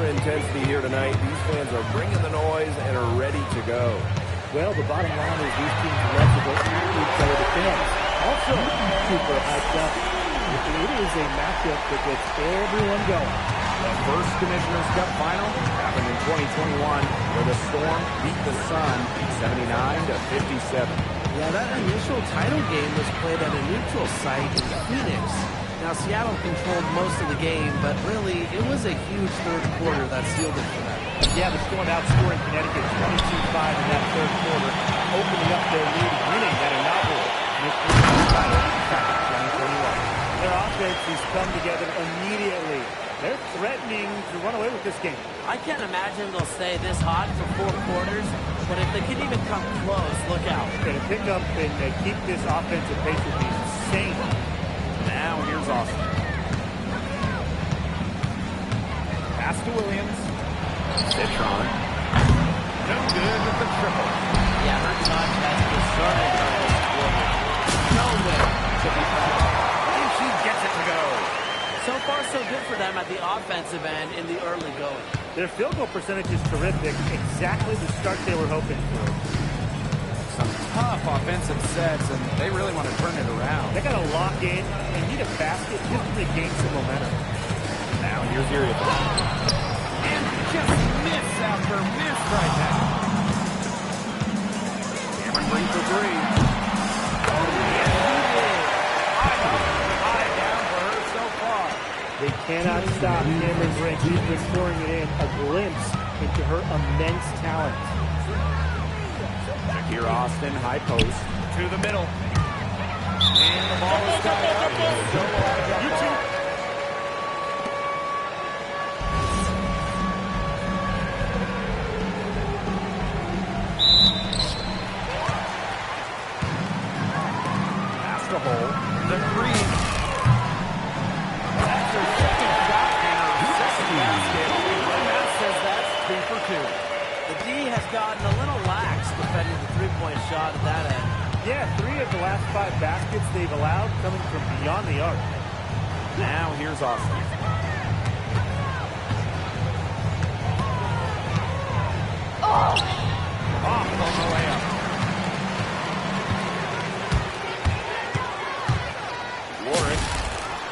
intensity here tonight. These fans are bringing the noise and are ready to go. Well, the bottom line is these teams love to go each other to fans. Also, super hyped up. It is a matchup that gets everyone going. The first Commissioner's Cup final happened in 2021, where the Storm beat the Sun 79-57. Yeah, that initial title game was played at a neutral site in Phoenix. Now, Seattle controlled most of the game, but really, it was a huge third quarter that sealed it for them. Yeah, the Storm outscoring Connecticut 22-5 in that third quarter, opening up their lead, winning that inaugural Commissioner's title back in 2021. Their offense has come together immediately. They're threatening to run away with this game. I can't imagine they'll stay this hot for 4 quarters, but if they can even come close, look out. Going to pick up and keep this offensive pace with these insane. Now here's Austin. Pass to Williams. Citron. No good with the triple. Yeah, her touch has deserted her this quarter. Nowhere to be found. And she gets it to go. So far, so good for them at the offensive end in the early going. Their field goal percentage is terrific. Exactly the start they were hoping for. Some tough offensive sets, and they really want to turn it around. They got to lock in and need a basket just to regain some momentum. Now here's Uriel. And just miss after miss right now. Cameron Brink for three. Oh, yeah. High down for her so far. They cannot stop Cameron Brink. She's been pouring it in. A glimpse into her immense talent. Here Austin, high post, to the middle. And the ball is tied up. So pass to hole. The green. That's her second shot and her second basket. And that says that's 2 for 2. The D has gotten a little lax defending the three-point shot at that end. Yeah, 3 of the last 5 baskets they've allowed coming from beyond the arc. Now here's Austin. Off on the layup. Warren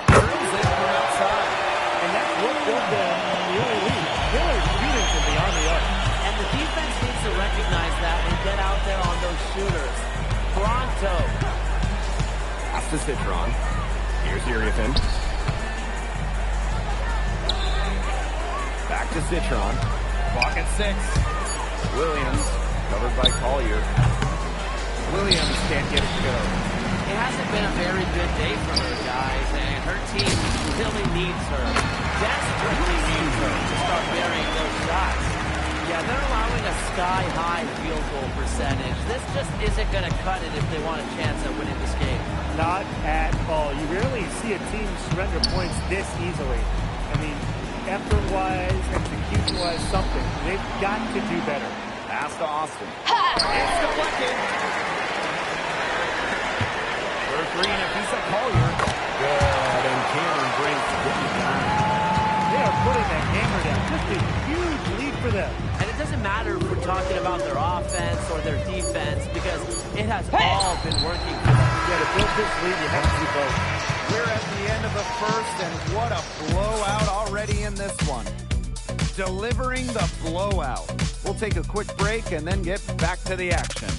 drills it from outside. And that's what built them the early lead. Killer shooting from beyond the arc. And the defense needs to recognize that and get out there on those shooters. Pronto. Pass to Citron. Here's Uriel. Back to Citron. Clock at 6. Williams, covered by Collier. Williams can't get it to go. It hasn't been a very good day for her, guys, and her team really needs her. Desperately needs her to start burying those shots. Yeah, they're allowing a sky-high field goal percentage. This just isn't going to cut it if they want a chance at winning this game. Not at all. You rarely see a team surrender points this easily. I mean, effort-wise, execution-wise, something. They've got to do better. Pass to Austin. It's deflected. For three and a piece of Collier. Good, and Cameron Brink getting it down. They are putting that hammer down. Just a huge lead for them. And it doesn't matter if we're talking about their offense or their defense because it has all been working for them. Yeah, to build this lead, you have to do both. We're at the end of the first, and what a blowout already in this one. Delivering the blowout. We'll take a quick break and then get back to the action.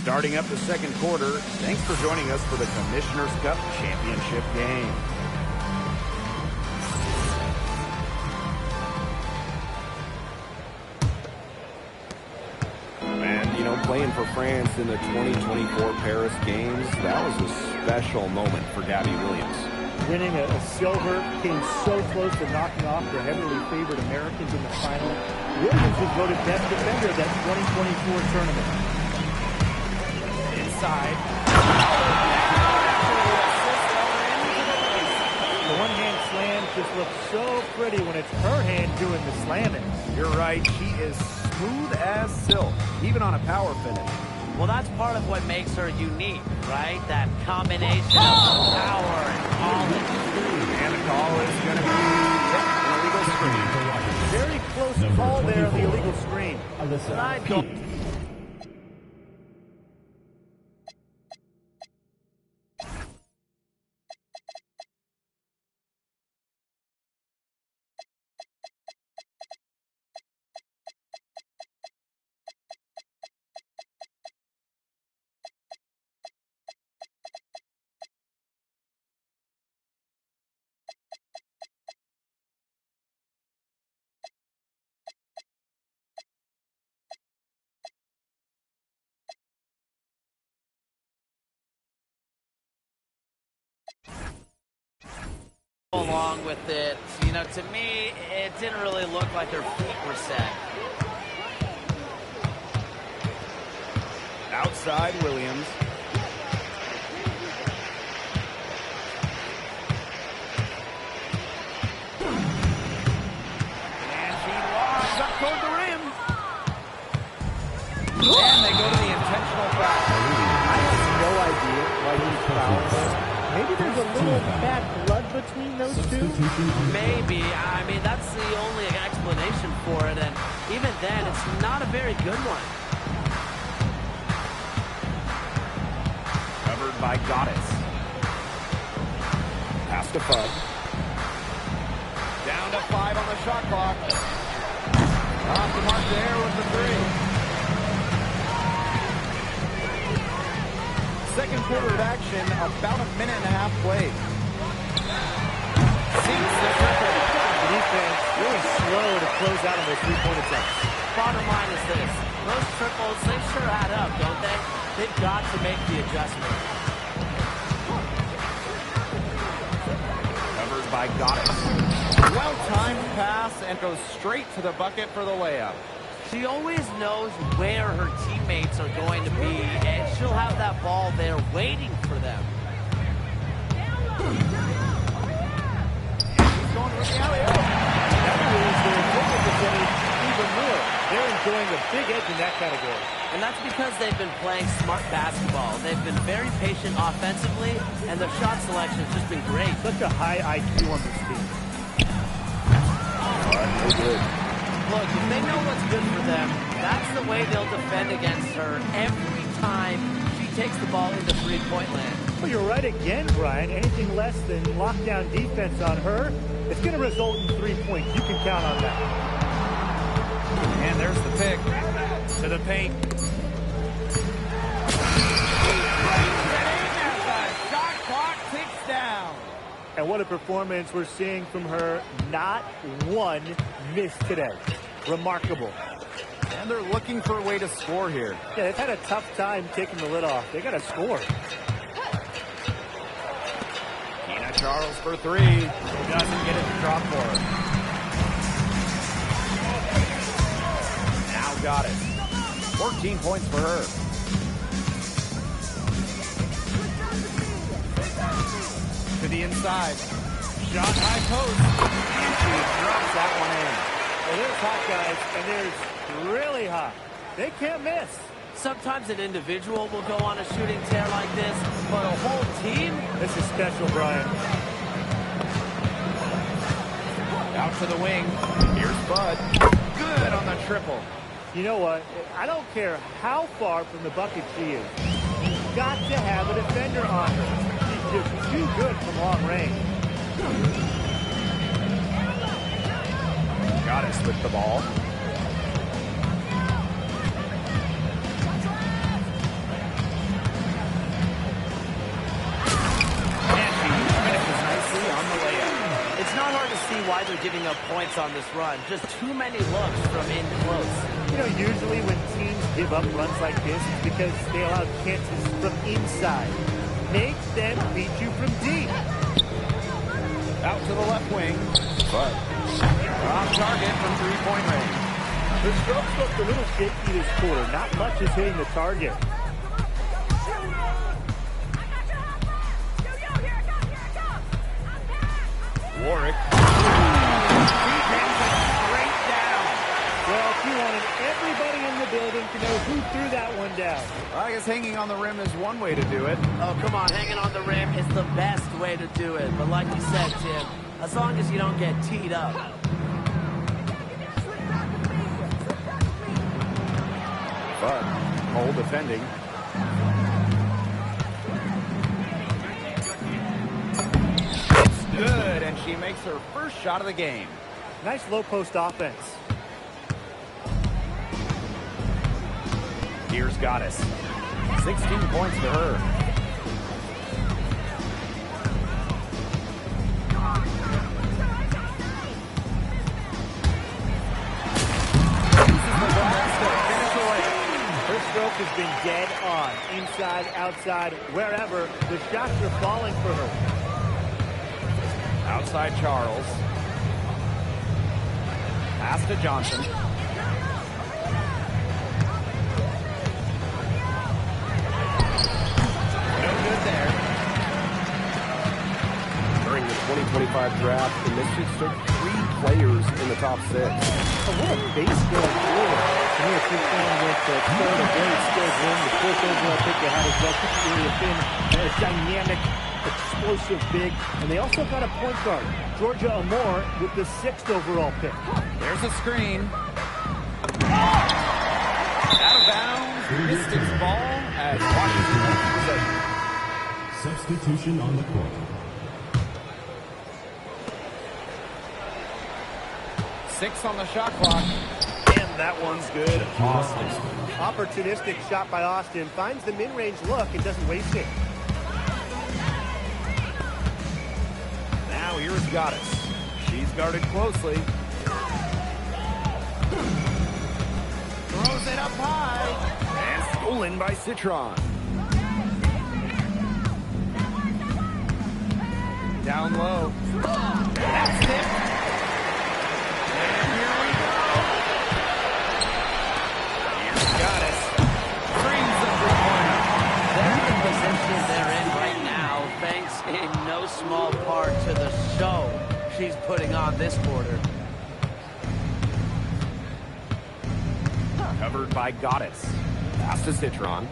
Starting up the second quarter, thanks for joining us for the Commissioner's Cup Championship game. And, you know, playing for France in the 2024 Paris Games, that was a special moment for Gabby Williams. Winning a silver, came so close to knocking off the heavily favored Americans in the final. Williams was voted best defender of that 2024 tournament. Inside. The one-hand slam just looks so pretty when it's her hand doing the slamming. You're right. She is smooth as silk, even on a power finish. Well, that's part of what makes her unique, right? That combination of power and polish. And the call is going to be an illegal screen. Very close call there on the illegal screen. I don't... Along with it, you know, to me, it didn't really look like her feet were set. Outside Williams. And she lobs up toward the rim. And they go to the intentional foul. I have no idea why he fouled her. Maybe there's a little bad blood between those two. Maybe. I mean, that's the only explanation for it, and even then, it's not a very good one. Covered by Goddess. Pass to Fud. Down to 5 on the shot clock. Off the mark there with the 3. Second quarter of action, about a minute and a half played. Seems the triple. Defense really slow to close out on those three-point attempts. Bottom line is this. Those triples, they sure add up, don't they? They've got to make the adjustment. Covered by Goddess. Well-timed pass and goes straight to the bucket for the layup. She always knows where her teammates are going to be, and she'll have that ball there waiting for them. He's going to the alley-oop. That moves their total percentage even more. They're enjoying a big edge in that category. And that's because they've been playing smart basketball. They've been very patient offensively, and their shot selection has just been great. Such a high IQ on this team. No good. Look, if they know what's good for them, that's the way they'll defend against her every time she takes the ball into three-point land. Well, you're right again, Brian. Anything less than lockdown defense on her, it's going to result in 3 points. You can count on that. And there's the pick. To the paint. Shot clock ticks down. And what a performance we're seeing from her. Not one miss today. Remarkable. And they're looking for a way to score here. Yeah, they've had a tough time taking the lid off. They got to score. Tina Charles for 3. Doesn't get it to drop for her. Now got it. 14 points for her. To the inside. Shot high post. And she drops that one in. Well, there's hot guys, and there's really hot. They can't miss. Sometimes an individual will go on a shooting tear like this, but a whole team? This is special, Brian. Out to the wing. Here's Bud. Good on the triple. You know what? I don't care how far from the bucket she is. You've got to have a defender on her. She's just too good from long range. Goddess with the ball. And she finishes nicely on the layup. It's not hard to see why they're giving up points on this run. Just too many looks from in close. You know, usually when teams give up runs like this, it's because they allow chances from inside. Make them beat you from deep. Out to the left wing. But off target from three-point range. The strokes looked a little shaky this quarter. Not much is hitting the target. Warwick. He pins it straight down. Well, You wanted everybody in the building to know who threw that one down. Well, I guess hanging on the rim is one way to do it. Oh, come on. Hanging on the rim is the best way to do it. But like you said, Tim, as long as you don't get teed up. But Cole defending. It's good, and she makes her first shot of the game. Nice low post offense. Here's Goddess. 16 points for her. Her stroke has been dead on. Inside, outside, wherever. The shots are falling for her. Outside Charles. Pass to Johnson. No good there. During the 2025 draft, the Mystics took 3 players in the top 6. Oh, what a base going forward. To me, if you're playing with the third, a very skilled wing, the fourth overall pick they had as well, particularly a dynamic, explosive big. And they also got a point guard, Georgia Amore, with the 6th overall pick. There's a screen. Out of bounds. Mystics ball as Washington takes possession. Substitution on the court. 6 on the shot clock. And that one's good. Austin. Opportunistic shot by Austin. Finds the mid-range look and doesn't waste it. Now here's Goddess. She's guarded closely. Throws it up high. And stolen by Citron. Down low. That's it. And here we go. Here's Goddess. Brings the three-pointer. They're in the position they're in right now, thanks in no small part to the show she's putting on this quarter. Covered by Goddess. Pass to Citron.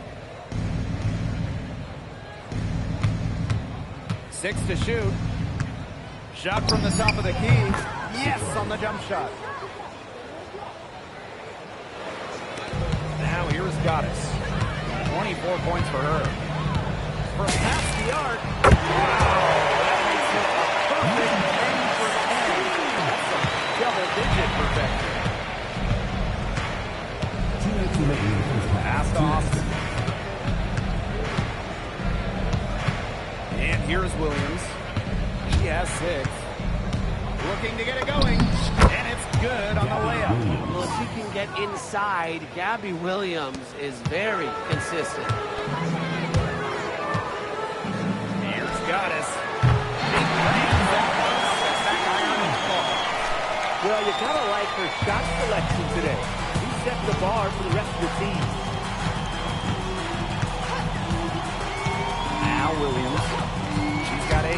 6 to shoot. Shot from the top of the key. Yes, on the jump shot. Now here's Goddess. 24 points for her. From past the arc. Wow, that makes it a perfect end for end. That's a double-digit perfection. Pass to Austin. And here's Williams. She has 6. Looking to get it going. And it's good on the layup. Well, if she can get inside, Gabby Williams is very consistent. Here's Goddess. Big plans that one. Back iron and ball. Well, you gotta like her shot selection today. She set the bar for the rest of the team. Now Williams. She's got 8.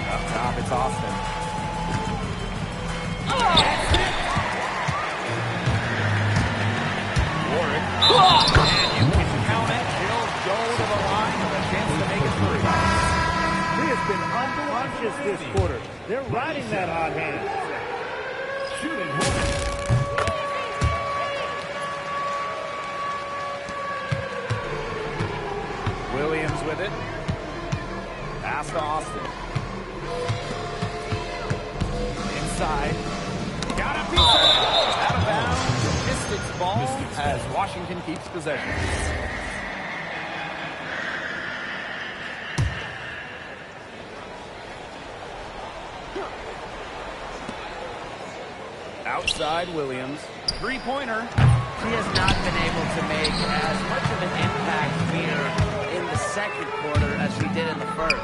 Up top, it's Austin. That's it. Warwick. And you can count it. She'll go to the line with a chance to make it 3. She has been unconscious this quarter. They're riding that hot hand. Shooting Williams with it. Pass to Austin. Inside. Got a piece of it. Out of bounds. Mystics ball as Washington keeps possession. Outside Williams. 3-pointer. She has not been able to make as much of an impact here in the second quarter as she did in the first.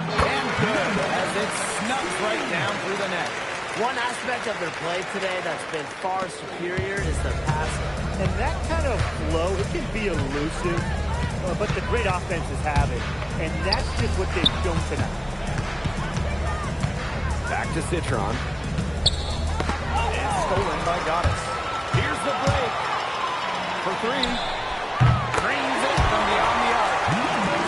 And good as it snugs right down through the net. One aspect of their play today that's been far superior is their passing. And that kind of flow, it can be elusive, but the great offenses have it. And that's just what they've shown tonight. Back to Citron. stolen by Goddess. Here's the break for three. Brings it from beyond the arc.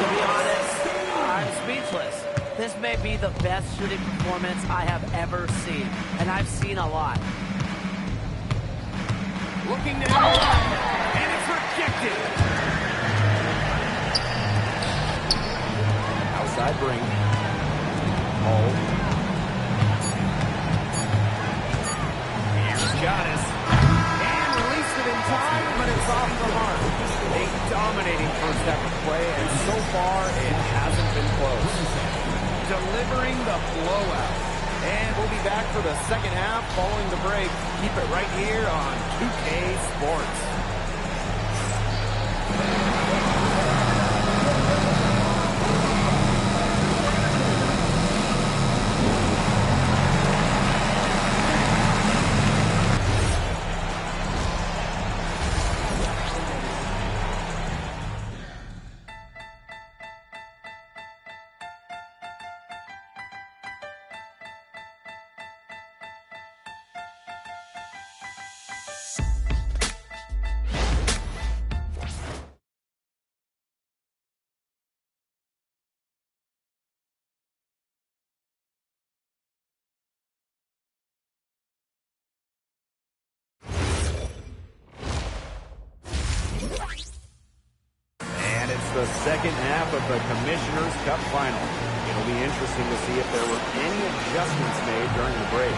To be honest, I'm speechless. This may be the best shooting performance I have ever seen, and I've seen a lot. Looking down the line, and it's rejected. Outside Brink. Hall. Here's Goddess. And released it in time, but it's off the mark. A dominating first half of play, and so far it hasn't been close. Delivering the blowout. And we'll be back for the second half following the break. Keep it right here on 2K Sports. The second half of the Commissioner's Cup Final. It'll be interesting to see if there were any adjustments made during the break.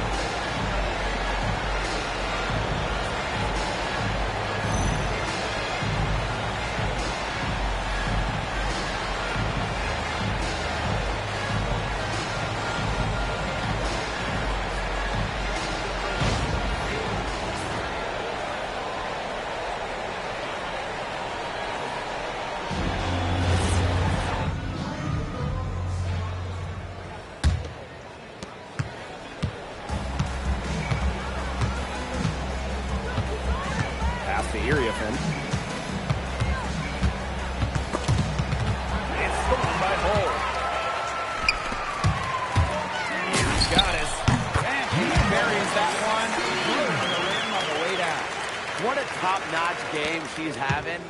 What a top-notch game she's having.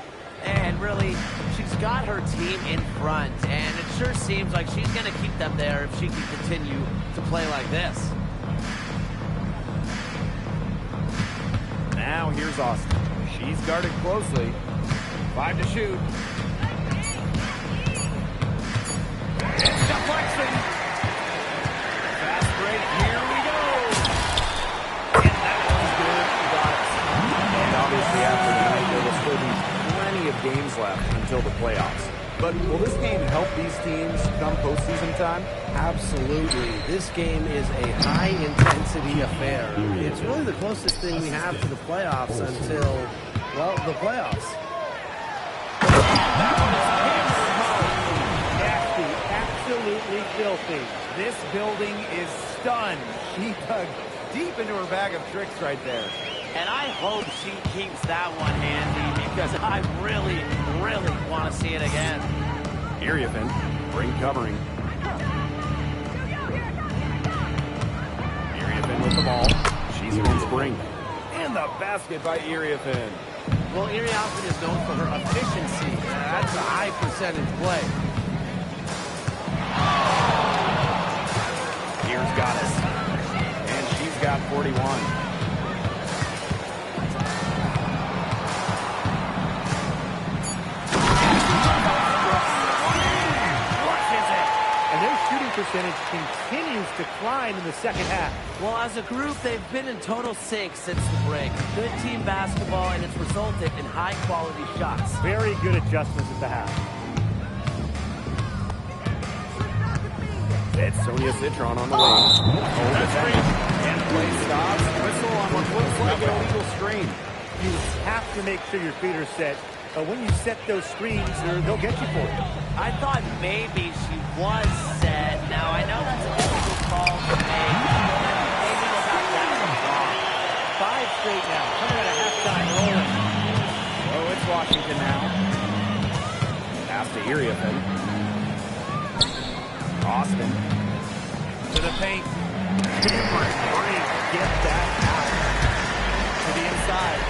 And really, she's got her team in front. And it sure seems like she's going to keep them there if she can continue to play like this. Now here's Austin. She's guarded closely. 5 to shoot. It's deflection. Fast break. Here we go. And that was good. And obviously after tonight, there will still be plenty of games left until the playoffs. But will this game help these teams come postseason time? Absolutely. This game is a high-intensity affair. It's really the closest thing we have to the playoffs until, well, the playoffs. Nasty, absolutely filthy. This building is stunned. She dug deep into her bag of tricks right there. And I hope she keeps that one handy because I really, really want to see it again. Iriafin, Brink covering. Iriafin with the ball. She's against Brink. And the basket by Iriafin. Well, Iriafin is known for her efficiency. That's a high percentage play. Here's Goddess. And she's got 41. Percentage continues to climb in the second half. Well, as a group, they've been in total sync since the break. Good team basketball, and it's resulted in high-quality shots. Very good adjustments at the half. It's Sonia Citron on the wing. That's great. And play stops. Whistle on what looks like an illegal screen. You have to make sure your feet are set. But when you set those screens, they'll get you for it. I thought maybe she was set. Now, I know that's a difficult call to make. Maybe without that one wrong. 5 straight now. Coming out of halftime rolling. Oh, it's Washington now. Pass to Iriafin. Austin. To the paint. Cameron Brink, get that out. side.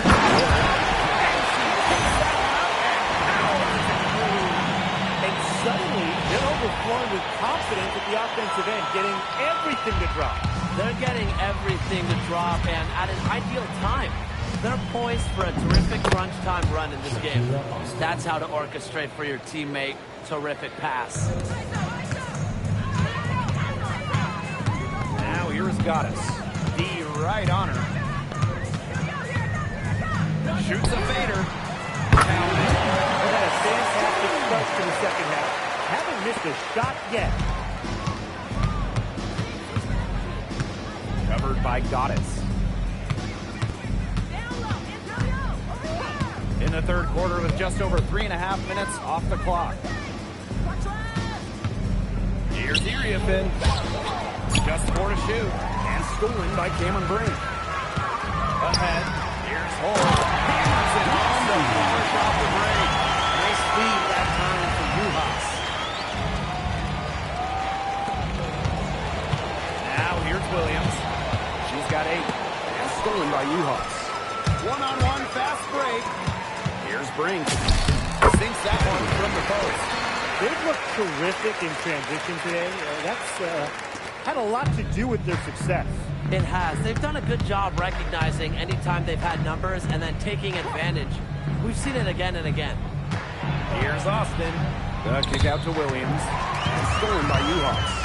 And suddenly, they're overflowing with confidence at the offensive end, getting everything to drop. They're getting everything to drop, and at an ideal time. They're poised for a terrific crunch time run in this game. That's how to orchestrate for your teammate. Terrific pass. Now here's Goddess. D right on her. Shoots a fader. They've had a fantastic start to the second half. Haven't missed a shot yet. Covered by Goddess. In the third quarter with just over 3.5 minutes off the clock. Here's Iriafin. Just 4 to shoot. And stolen by Cameron Brink. Ahead. Here's Holt. Hammers it home to finish off the break. Nice feed that time from Juhas. Now here's Williams. She's got 8. And stolen by Juhas. One-on-one fast break. Here's Brink. Sinks that one from the post. They've looked terrific in transition today. That's had a lot to do with their success. It has. They've done a good job recognizing anytime they've had numbers and then taking advantage. We've seen it again and again. Here's Austin. The kick out to Williams. And stolen by Juhas.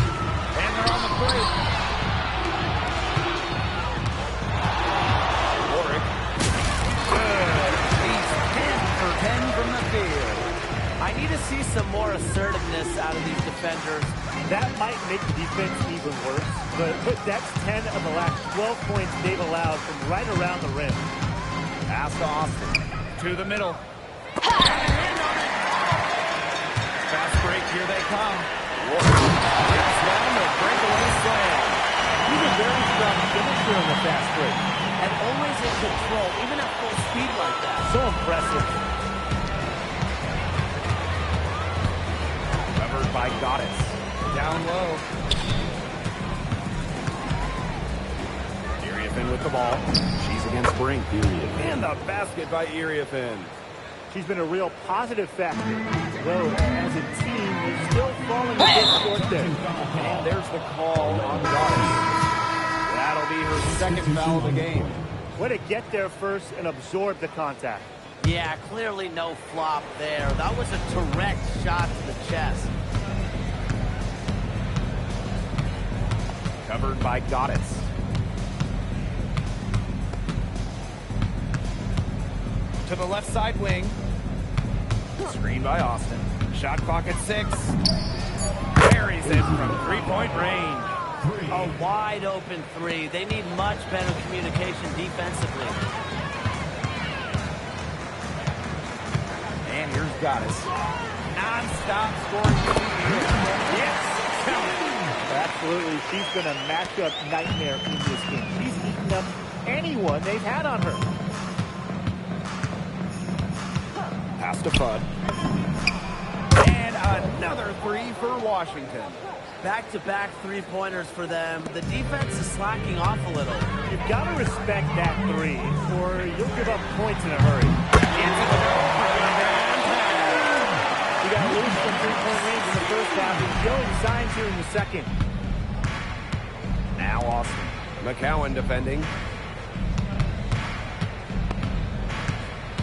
And they're on the break. Warwick. Good. He's 10 for 10 from the field. I need to see some more assertiveness out of these defenders. That might make the defense even worse, but that's 10 of the last 12 points they've allowed from right around the rim. Pass to Austin. To the middle. Fast break, here they come. Gets down the breakaway slam. He's a very strong finisher in the fast break. And always in control, even at full speed like that. So impressive. Covered by Goddess. Down low. Iriafin with the ball. She's against Brink. And the basket by Iriafin. She's been a real positive factor. Though, as a team, they're still falling a bit short there. And there's the call on Goddess. That'll be her second foul of the game. Way to get there first and absorb the contact. Yeah, clearly no flop there. That was a direct shot to the chest. Covered by Goddess. To the left side wing. Screen by Austin. Shot clock at 6. Buries it from three-point range. A wide open 3. They need much better communication defensively. And here's Goddess. Non-stop scoring. Yes, count it. Absolutely. She's been a matchup nightmare in this game. She's eaten up anyone they've had on her. Pass to Fudd. And another 3 for Washington. Back-to-back three-pointers for them. The defense is slacking off a little. You've got to respect that 3, or you'll give up points in a hurry. He got loose from three-point range in the first half and showing signs here in the second. Now Austin. McCowan defending.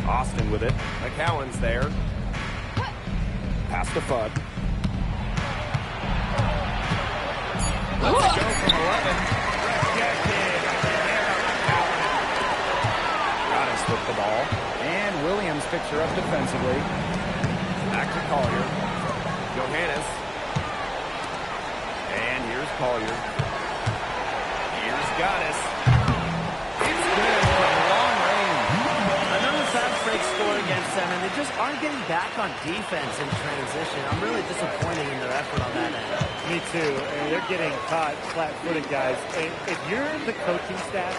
Austin with it. McCowan's there. Pass to Fudd. Let's go from 11. Rejected. Goddess with the ball. And Williams picks her up defensively. Back to Collier. Johannes. And here's Collier. Here's Goddess. It's good from long range. Another fast break score against them, and they just aren't getting back on defense in transition. I'm really disappointed in their effort on that end. Me too. And they're getting caught flat-footed, guys. And if you're the coaching staff,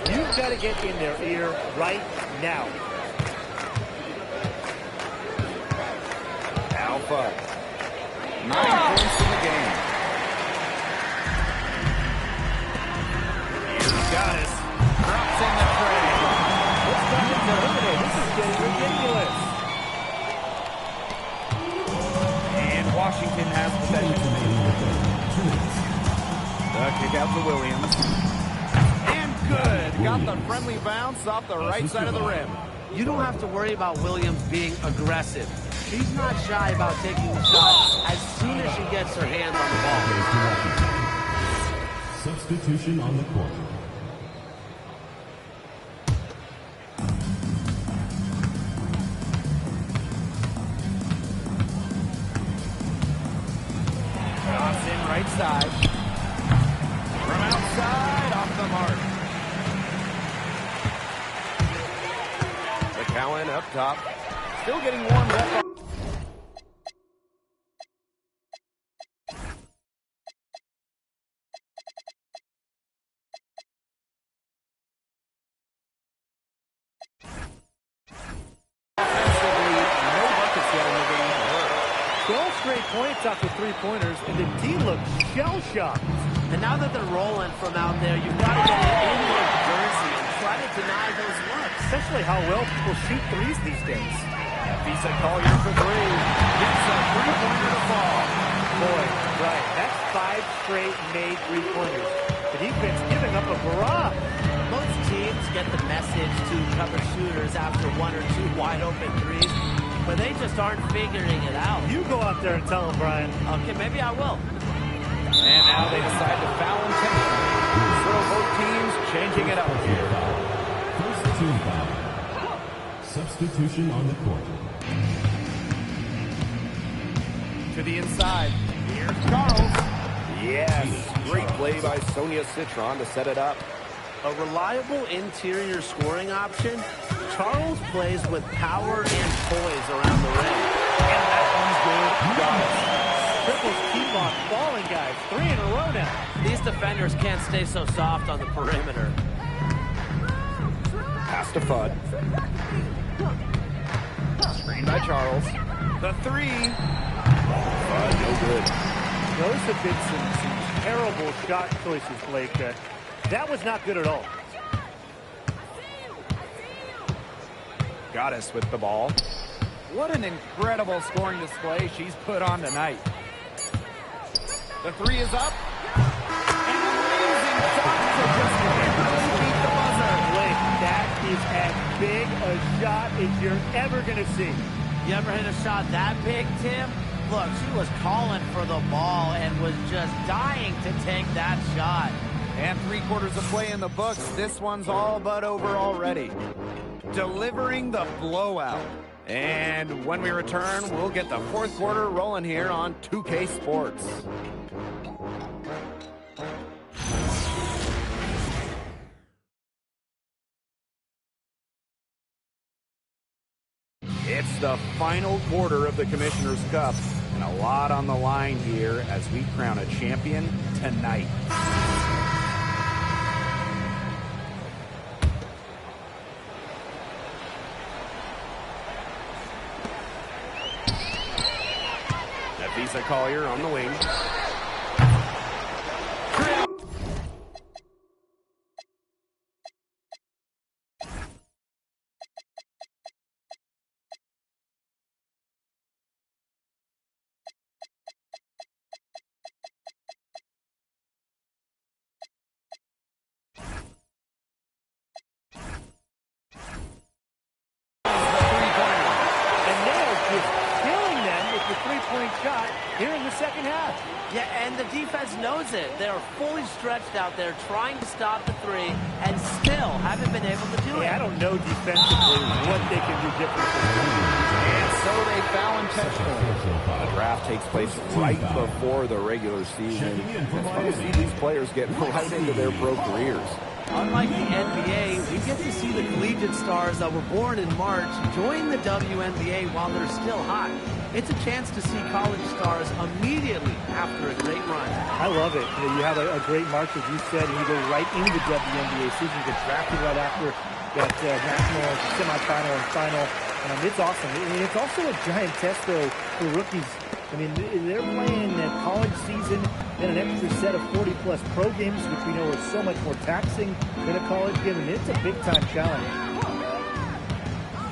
you've got to get in their ear right now. Alpha. 9 points in the game. Here's Goddess. Drops in the tray. to Williams. And good. Got the friendly bounce off the right side of the rim. You don't have to worry about Williams being aggressive. She's not shy about taking the shot as soon as she gets her hands on the ball. Substitution on the court. Shots in right side. From outside, off the mark. McCowan up top. Still getting warmed up. Offensively, no buckets yet in the game for her. 12 straight points off the three-pointers, and the D looks shell-shocked. And now that they're rolling from out there, you've got to get it in your jersey and try to deny those looks. Especially how well people shoot threes these days. Visa Collier for three. Gets a three-pointer to fall. Boy, right. That's 5 straight made three-pointers. The defense giving up a barrage. Most teams get the message to cover shooters after 1 or 2 wide-open threes, but they just aren't figuring it out. You go out there and tell them, Brian. Okay, maybe I will. And now they decide to foul intentionally. So both teams changing it up here. First team foul. Substitution on the court. To the inside. Here's Charles. Yes. Great play by Sonia Citron to set it up. A reliable interior scoring option. Charles plays with power and poise around the rim. And that one's good. Got it. Triples keep on falling, guys. 3 in a row now. These defenders can't stay so soft on the perimeter. Pass to Fudd. Screen by Charles. The three. Fudd, no good. Those have been some terrible shot choices, Blake. That was not good at all. Goddess with the ball. What an incredible scoring display she's put on tonight. The three is up. An amazing shot to just barely beat the buzzer. Blake, that is as big a shot as you're ever going to see. You ever hit a shot that big, Tim? Look, she was calling for the ball and was just dying to take that shot. And 3/4 of play in the books. This one's all but over already. Delivering the blowout. And when we return, we'll get the 4th quarter rolling here on 2K Sports. It's the final quarter of the Commissioner's Cup, and a lot on the line here as we crown a champion tonight. Visa Collier on the wing. Shot here in the second half. Yeah, and the defense knows it. They're fully stretched out there trying to stop the three and still haven't been able to do it. I don't know defensively what they can do differently. And so they foul intentionally. The draft takes place right before the regular season. It's fun to see these players get right into their pro careers. Unlike the NBA, we get to see the collegiate stars that were born in March join the WNBA while they're still hot. It's a chance to see college stars immediately after a great run. I love it. You have a great March, as you said, and you go right into the WNBA season, get drafted right after that national semifinal and final. It's awesome. It's also a giant test, though, for rookies. I mean, they're playing that college season, then an extra set of 40-plus pro games, which we know are so much more taxing than a college game, and it's a big-time challenge.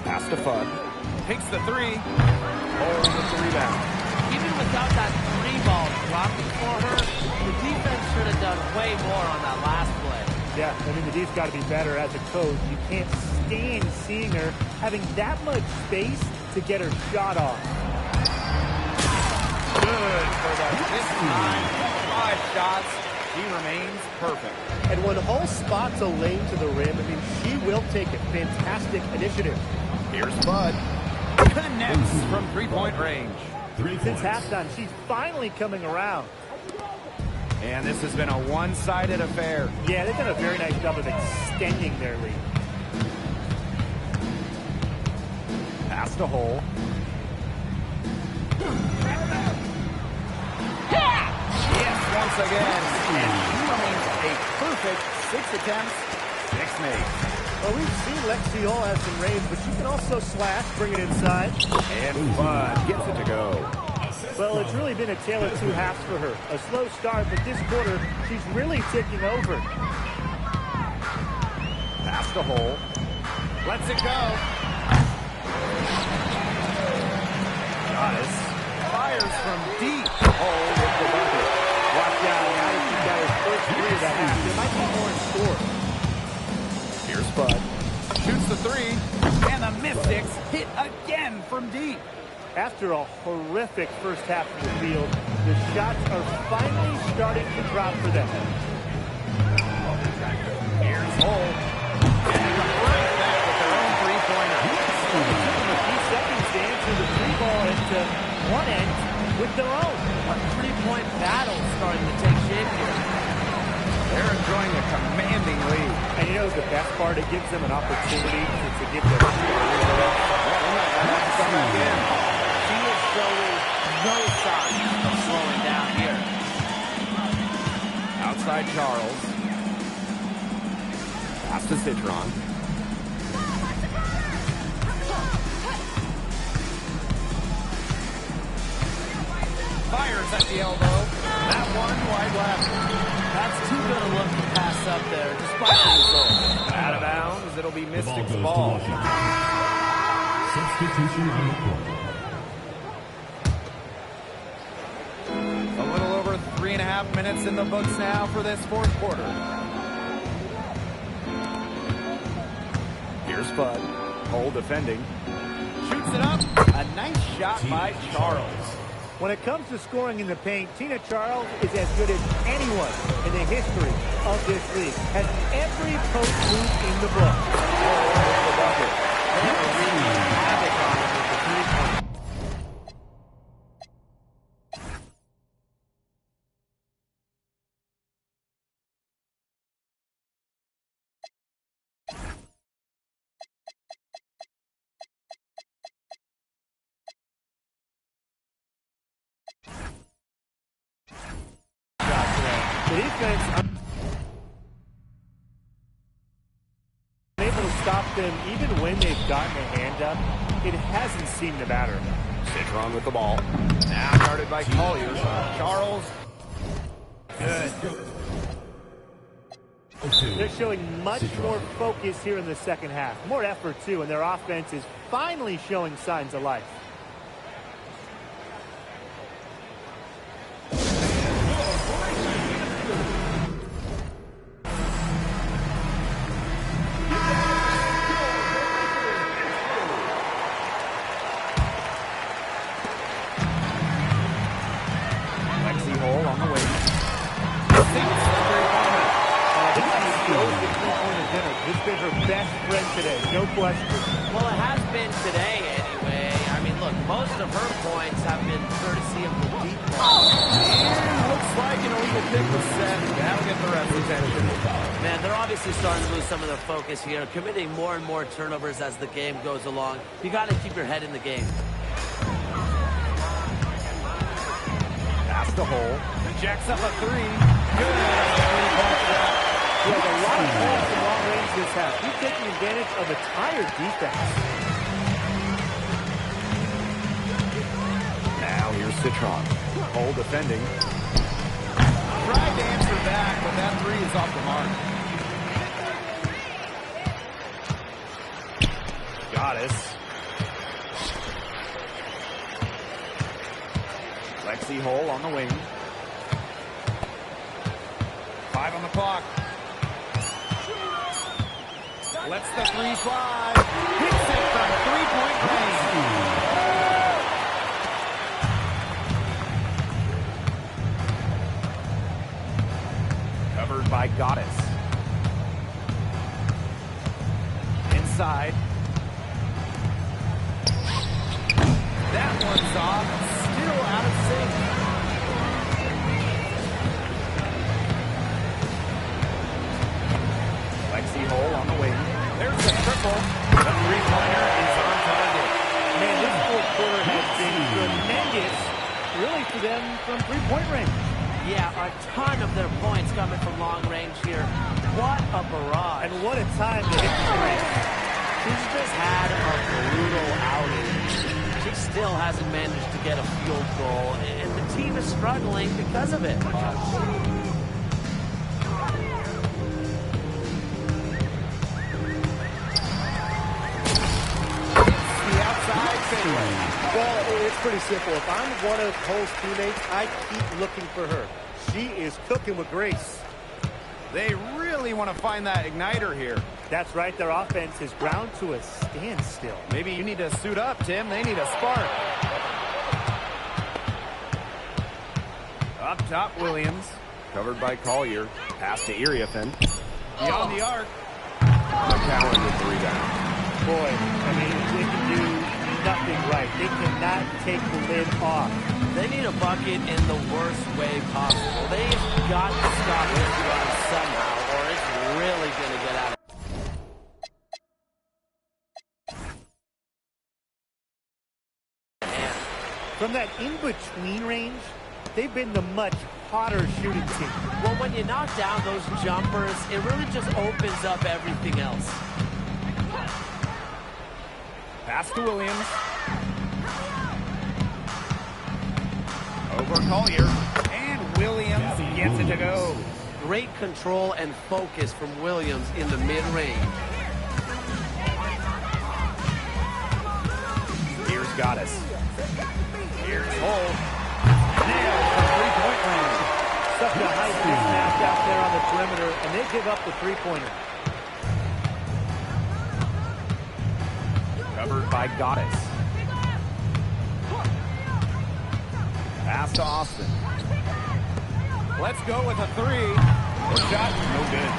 Pass to Fudd. Takes the three. Holds the rebound. Even without that 3 ball dropping for her. The defense should have done way more on that last play. Yeah, I mean, the D's got to be better as a coach. You can't stand seeing her having that much space to get her shot off. Good for the fifth time. 5 shots. She remains perfect. And when Hull spots a lane to the rim, I mean, she will take a fantastic initiative. Here's Bud. Connects from three-point range. Since halftime, she's finally coming around. And this has been a one-sided affair. Yeah, they've done a very nice job of extending their lead. Pass to Hole. Yes, once again. And she remains a perfect 6 attempts, 6 made. Well, we've seen Lexi Hull have some range, but she can also slash, bring it inside. And Bud gets it to go. Well, it's really been a tale of 2 halves for her. A slow start, but this quarter, she's really taking over. Pass to Hole. Lets it go. Giannis fires from deep. Hole with the bucket. Watch out. Now that she's got her first 3 of the half, there might be more in store. Here's Bud. Shoots the 3. And the Mystics hit again from deep. After a horrific first half of the field, the shots are finally starting to drop for them. Here's Hole. And right back with their own three-pointer. It took them a few seconds to answer the 3-ball into one end with their own. A 3-point battle starting to take shape here. They're enjoying a commanding lead. And you know the best part? It gives them an opportunity to give their team a little bit. Come back in. She is showing no signs of slowing down here. Outside Charles. Pass to Citron. Fires at the elbow. That one wide left. That's too good a look to pass up there, despite the result. Out of bounds. It'll be The ball Mystics' goes to ball. Washington. Substitution on the court. A little over 3.5 minutes in the books now for this fourth quarter. Here's Bud. Hole defending. Shoots it up. A nice shot by Charles. When it comes to scoring in the paint, Tina Charles is as good as anyone in the history of this league. Has every post move in the book. The bucket. They were wreaking havoc on him with the 3-point. The defense unable to stop them even when they've gotten a hand up. It hasn't seemed to matter. Citron with the ball. Now guarded by Collier. Charles. Good. They're showing much more focus here in the second half. More effort, too, and their offense is finally showing signs of life. Lexi Hole on the wing. This has been her best friend today, no question. Well, it has been today anyway. I mean, look, most of her points have been courtesy of the deep ball. And looks like an illegal pick was set. That'll get the ref's attention. Man, they're obviously starting to lose some of their focus here, committing more and more turnovers as the game goes along. You got to keep your head in the game. Pass the Hole. Jacks up a 3. Good. 3-point shot. He has a lot of points from long range this half. He's taking advantage of a tired defense. Now here's Citron. Hole defending. Tried to answer back, but that 3 is off the mark. Goddess. Lexi Hole on the wing. 5 on the clock. Lets the 3 fly. Hits it from 3-point range. Covered by Goddess. Inside. That one's off. Still out of sync. Lexi Hole on the wing. There's a triple. The three-pointer is on target. Man, this fourth quarter has been tremendous, really, for them from three-point range. Yeah, a ton of their points coming from long range here. What a barrage. And what a time to hit the three. She's just had a brutal outing. She still hasn't managed to get a field goal, and the team is struggling because of it. Well, it's pretty simple. If I'm one of Cole's teammates, I keep looking for her. She is cooking with grace. They really want to find that igniter here. That's right. Their offense is ground to a standstill. Maybe you need to suit up, Tim. They need a spark. Up top, Williams. Covered by Collier. Pass to Iriafen. Beyond the arc. McCowan with the rebound. Boy, I mean, they can do nothing right. They cannot take the lid off. They need a bucket in the worst way possible. They've got to stop this run somehow, or it's really going to get out of hand. From that in-between range, they've been the much hotter shooting team. Well, when you knock down those jumpers, it really just opens up everything else. Pass to Williams. Over Collier. And Williams gets it to go. Great control and focus from Williams in the mid-range. Here's Goddess. Here's Hole. Nailed from three-point range. Such a high snap out there on the perimeter, and they give up the three-pointer. Covered by Goddess. Pass to Austin. Let's go with a 3. The shot, no good.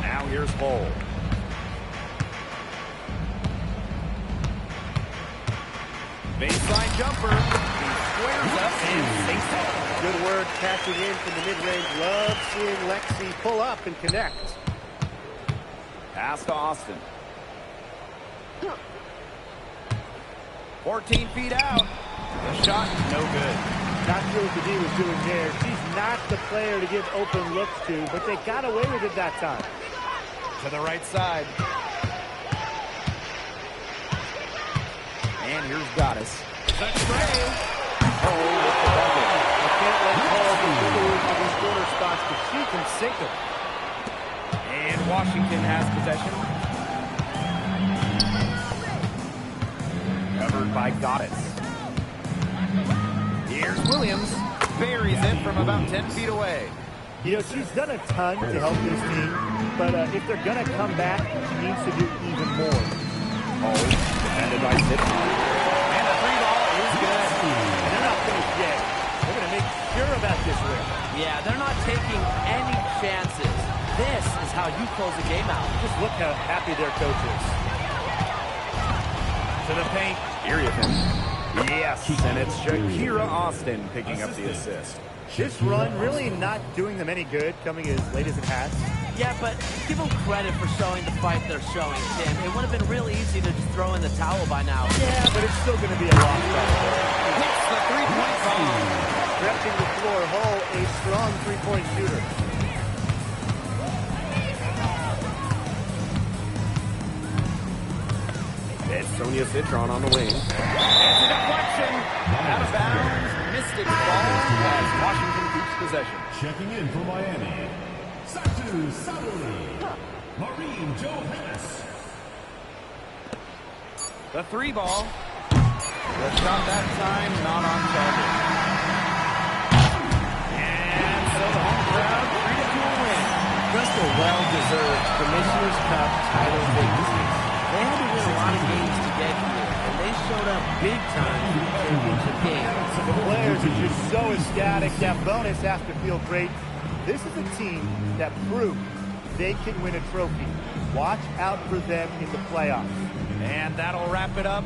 Now here's Hole. Baseline jumper. He squares up and sinks it. Good word catching in from the mid-range. Love seeing Lexi pull up and connect. Pass to Austin. 14 feet out. The shot, no good. Not sure what the D was doing there. She's not the player to give open looks to, but they got away with it that time. To the right side. And here's Goddess. The tray. Oh, with the bucket. I can't let Paul continue into these corner spots, but she can sink them. And Washington has possession. Covered by Goddess. Here's Williams. Buries it from about 10 feet away. You know, she's done a ton to help this team, but if they're going to come back, she needs to do even more. Oh, defended by Zipman. And the 3-ball is good. And they're not finished yet. They're going to make sure about this win. Yeah, they're not taking any chances. This is how you close the game out. Just look how happy their coach is. To the paint. Iriafen. Yes, and it's Shakira Austin picking up the assist. This run really not doing them any good, coming as late as it has. Yeah, but give them credit for showing the fight they're showing, Tim. It would have been real easy to just throw in the towel by now. Yeah, but it's still going to be a loss. Hits the three-point bomb. Stretching the floor, Hull, a strong three-point shooter. It's Sonia Citron on the wing. It's a deflection. Out of bounds. Mystic ball as Washington keeps possession. Checking in for Miami, Satu Sadoli, Maureen Johannes. The 3-ball. The shot that time, not on target. And so the home crowd treated to a win. Just a well-deserved Commissioner's Cup title victory. They had to win a lot of games to get here, and they showed up big time in the championship game. The players are just so ecstatic. That bonus has to feel great. This is a team that proved they can win a trophy. Watch out for them in the playoffs. And that'll wrap it up.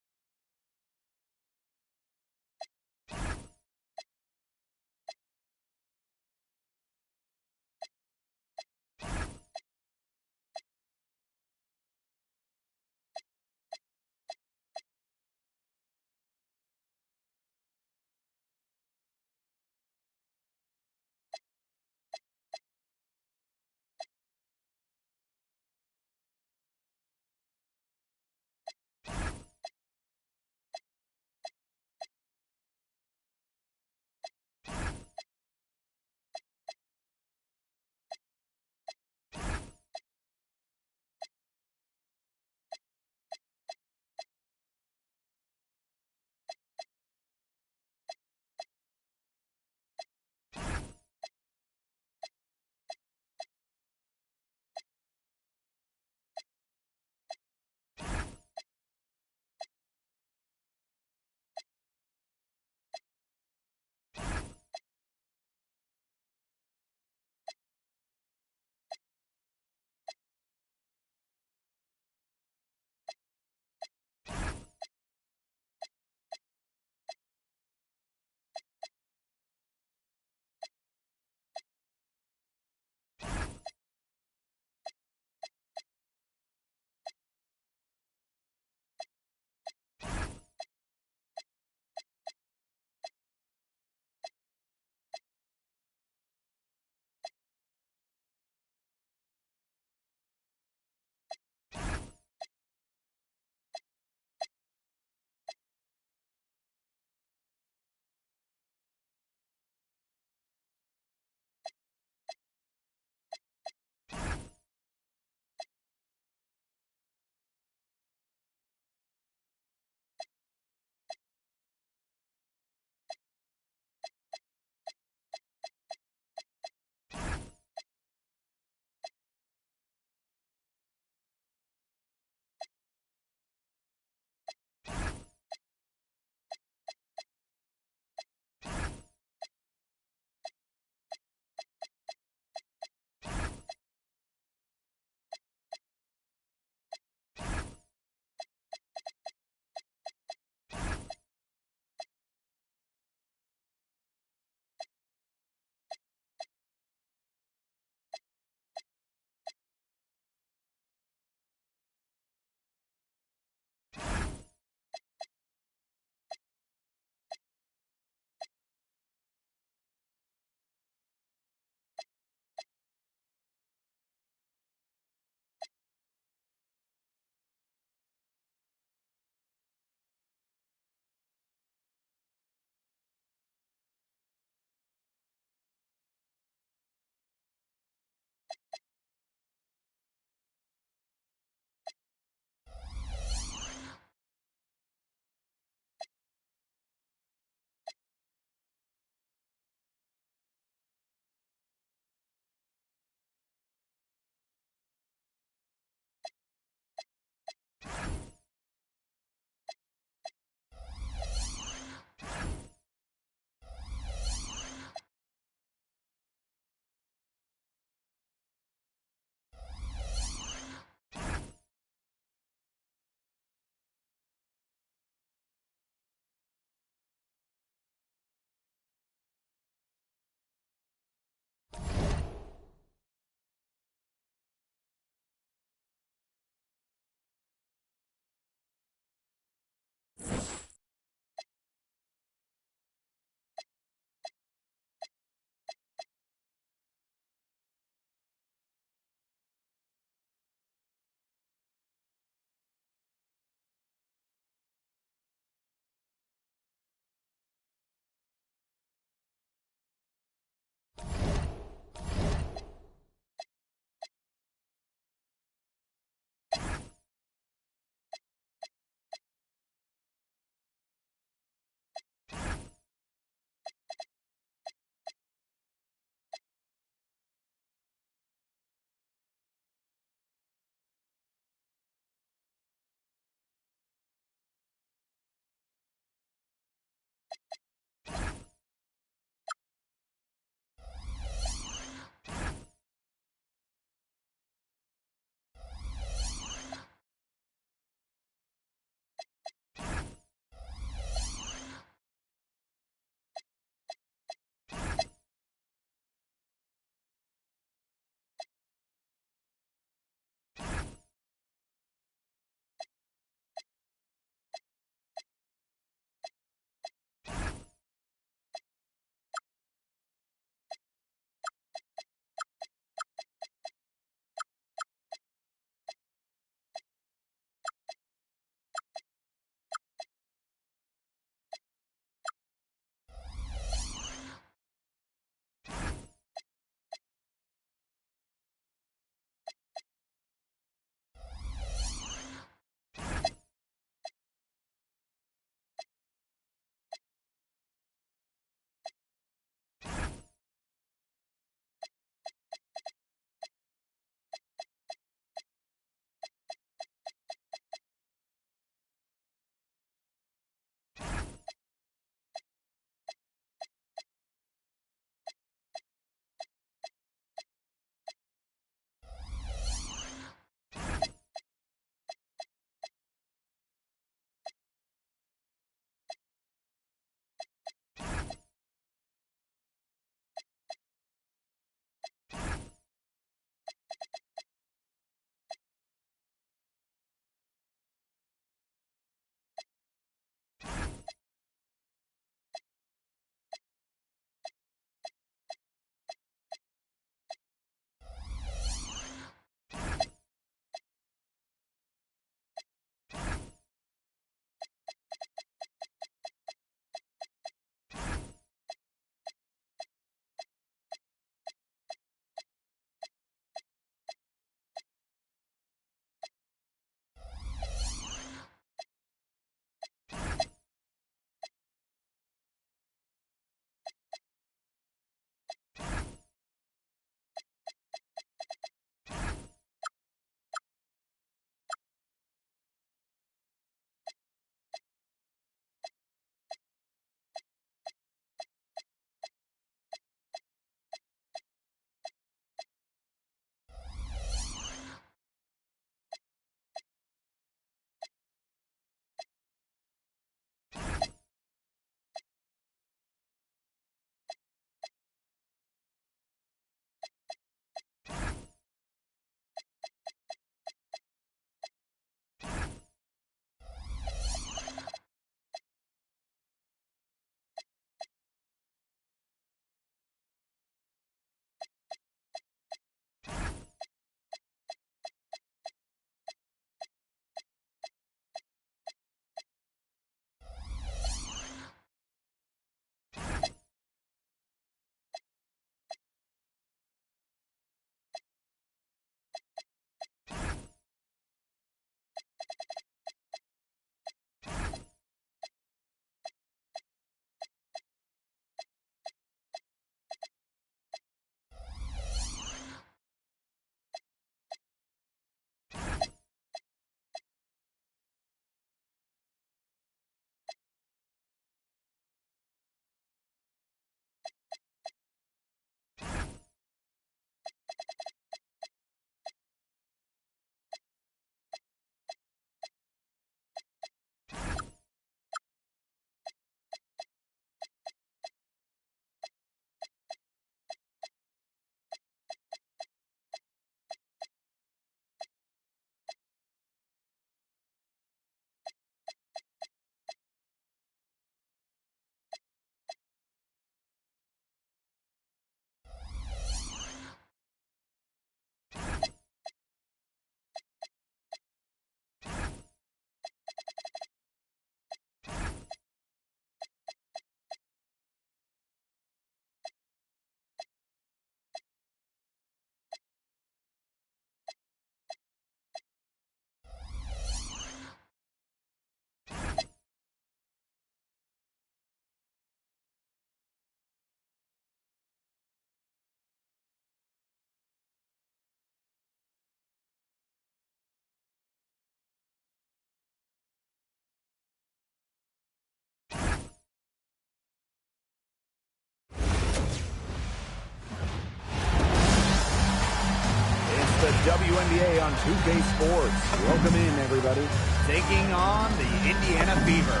WNBA on 2K Sports. Welcome in, everybody. Taking on the Indiana Fever.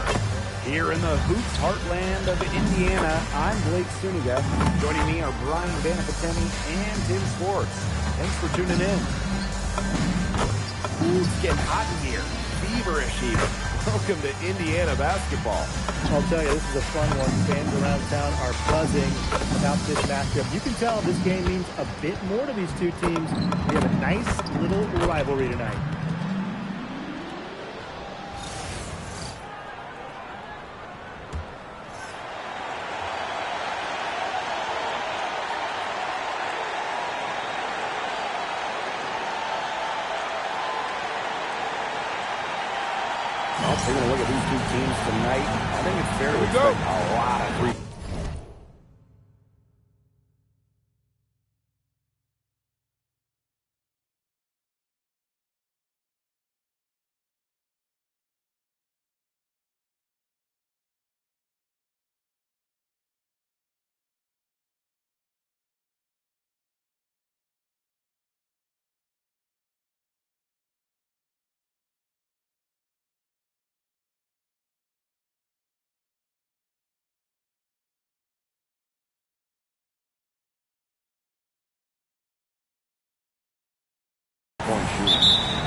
Here in the hoops heartland of Indiana, I'm Blake Suniga. Joining me are Brian Banapatemi and Tim Schwartz. Thanks for tuning in. Ooh, it's getting hot in here. Feverish even. Welcome to Indiana basketball. I'll tell you, this is a fun one. Fans around town are buzzing about this matchup. You can tell this game means a bit more to these two teams. We have a nice little rivalry tonight. Taking a look at these two teams tonight, I think it's fair to expect a lot of three.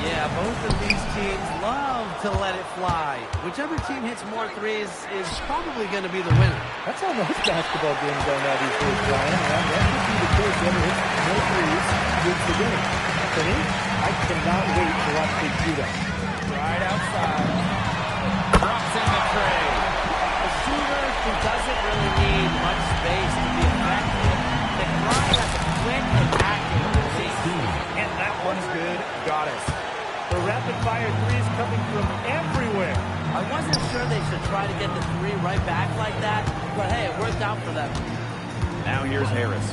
Yeah, both of these teams love to let it fly. Whichever team hits more threes is probably going to be the winner. That's how most basketball games are now these days, Brian. That would be the case. Whoever hits more threes wins the game. For me, I cannot wait to watch Big shoot up. Right outside. Drops in the tray. A shooter who doesn't really need much space to be effective. McBride has a quick attacking release. And that one's good. Got us. The rapid-fire threes coming from everywhere. I wasn't sure they should try to get the three right back like that, but hey, it worked out for them. Now here's Harris.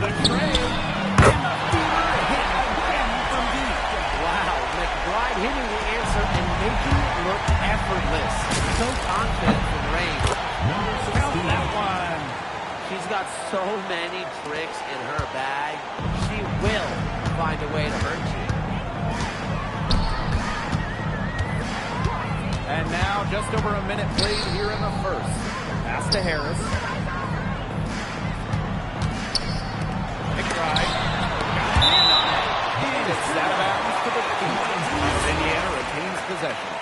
The tray. And the fever hit again from deep. Wow, McBride hitting the answer and making it look effortless. So confident from range. Count that one. She's got so many tricks in her bag. She will find a way to hurt you. And now just over a minute played here in the first. Pass to Harris. McBride. And it's out of bounds to the feet. As Indiana retains possession.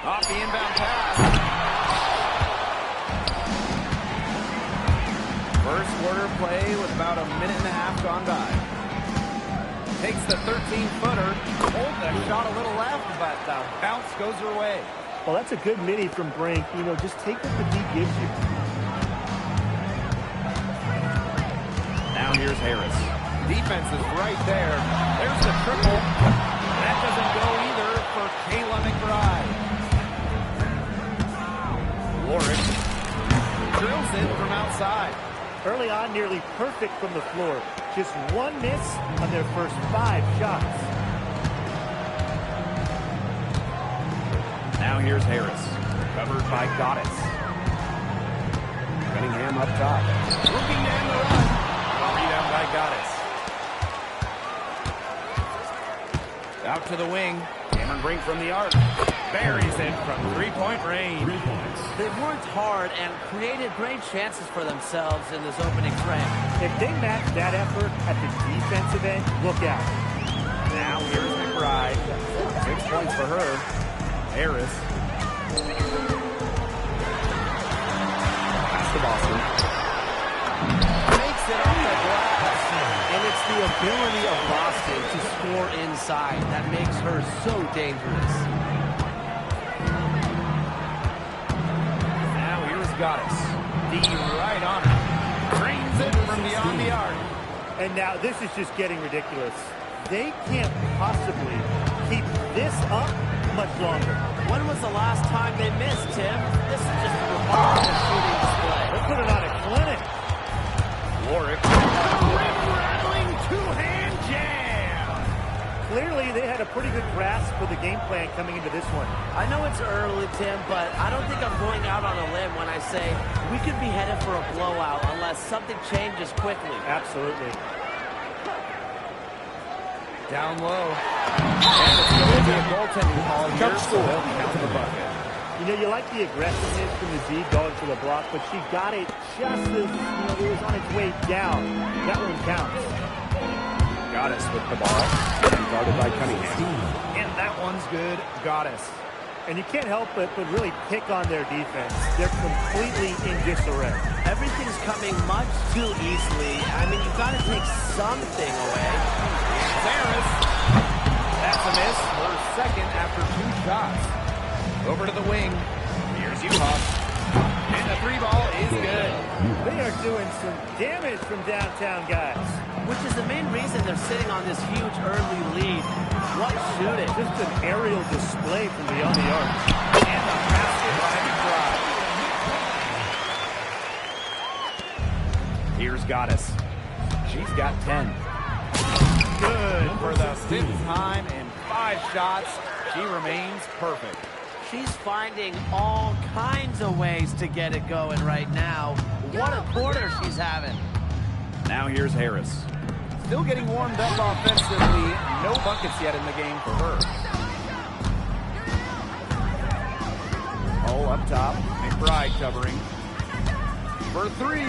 Off the inbound pass. First quarter play with about a minute and a half gone by. Takes the 13-footer. Hold the shot a little left, but the bounce goes her way. Well, that's a good midi from Brink. You know, just take what the D gives you. Now here's Harris. Defense is right there. There's the triple. That doesn't go either for Kayla McBride. Warwick drills it from outside. Early on, nearly perfect from the floor. Just one miss on their first 5 shots. Now here's Harris. Covered by Goddess. Cunningham up top. Looking to end the run. Rebound by Goddess. Out to the wing. Cameron Brink from the arc. Buries it from three-point range. 3 points. They've worked hard and created great chances for themselves in this opening frame. If they match that effort at the defensive end, look out. Now here's McBride. 6 points for her. Harris. Pass to Boston. Makes it off the glass. And it's the ability of Boston to score inside that makes her so dangerous. Now here's Goddess. D right on her. Drains it from beyond the arc. And now this is just getting ridiculous. They can't possibly keep this up much longer. When was the last time they missed, Tim? This is just a remarkable shooting display. They're putting on a clinic. Warwick. Rim-rattling two-hand jam. clearly they had a pretty good grasp for the game plan coming into this one. I know it's early, Tim, but I don't think I'm going out on a limb when I say we could be headed for a blowout unless something changes quickly. Absolutely. Down low. And it's going to be a goaltending call here, so they'll count the bucket. You know, you like the aggressiveness from the D going for the block, but she got it just as, it was on its way down. That one counts. Goddess with the ball. And guarded by Cunningham. And that one's good. Goddess. And you can't help but really pick on their defense. They're completely in disarray. Everything's coming much too easily. I mean, you've got to take something away. Harris. That's a miss. Her second after 2 shots. Over to the wing. Here's Uhas. And the 3 ball is good. They are doing some damage from downtown, guys. Which is the main reason they're sitting on this huge early lead. What shooting. Just an aerial display from beyond the arc. And the basket by McBride. Here's Goddess. She's got 10. Good for the 5th time in 5 shots. She remains perfect. She's finding all kinds of ways to get it going right now. What a quarter she's having. Now here's Harris. Still getting warmed up offensively. No buckets yet in the game for her. Hole up top. McBride covering. For 3.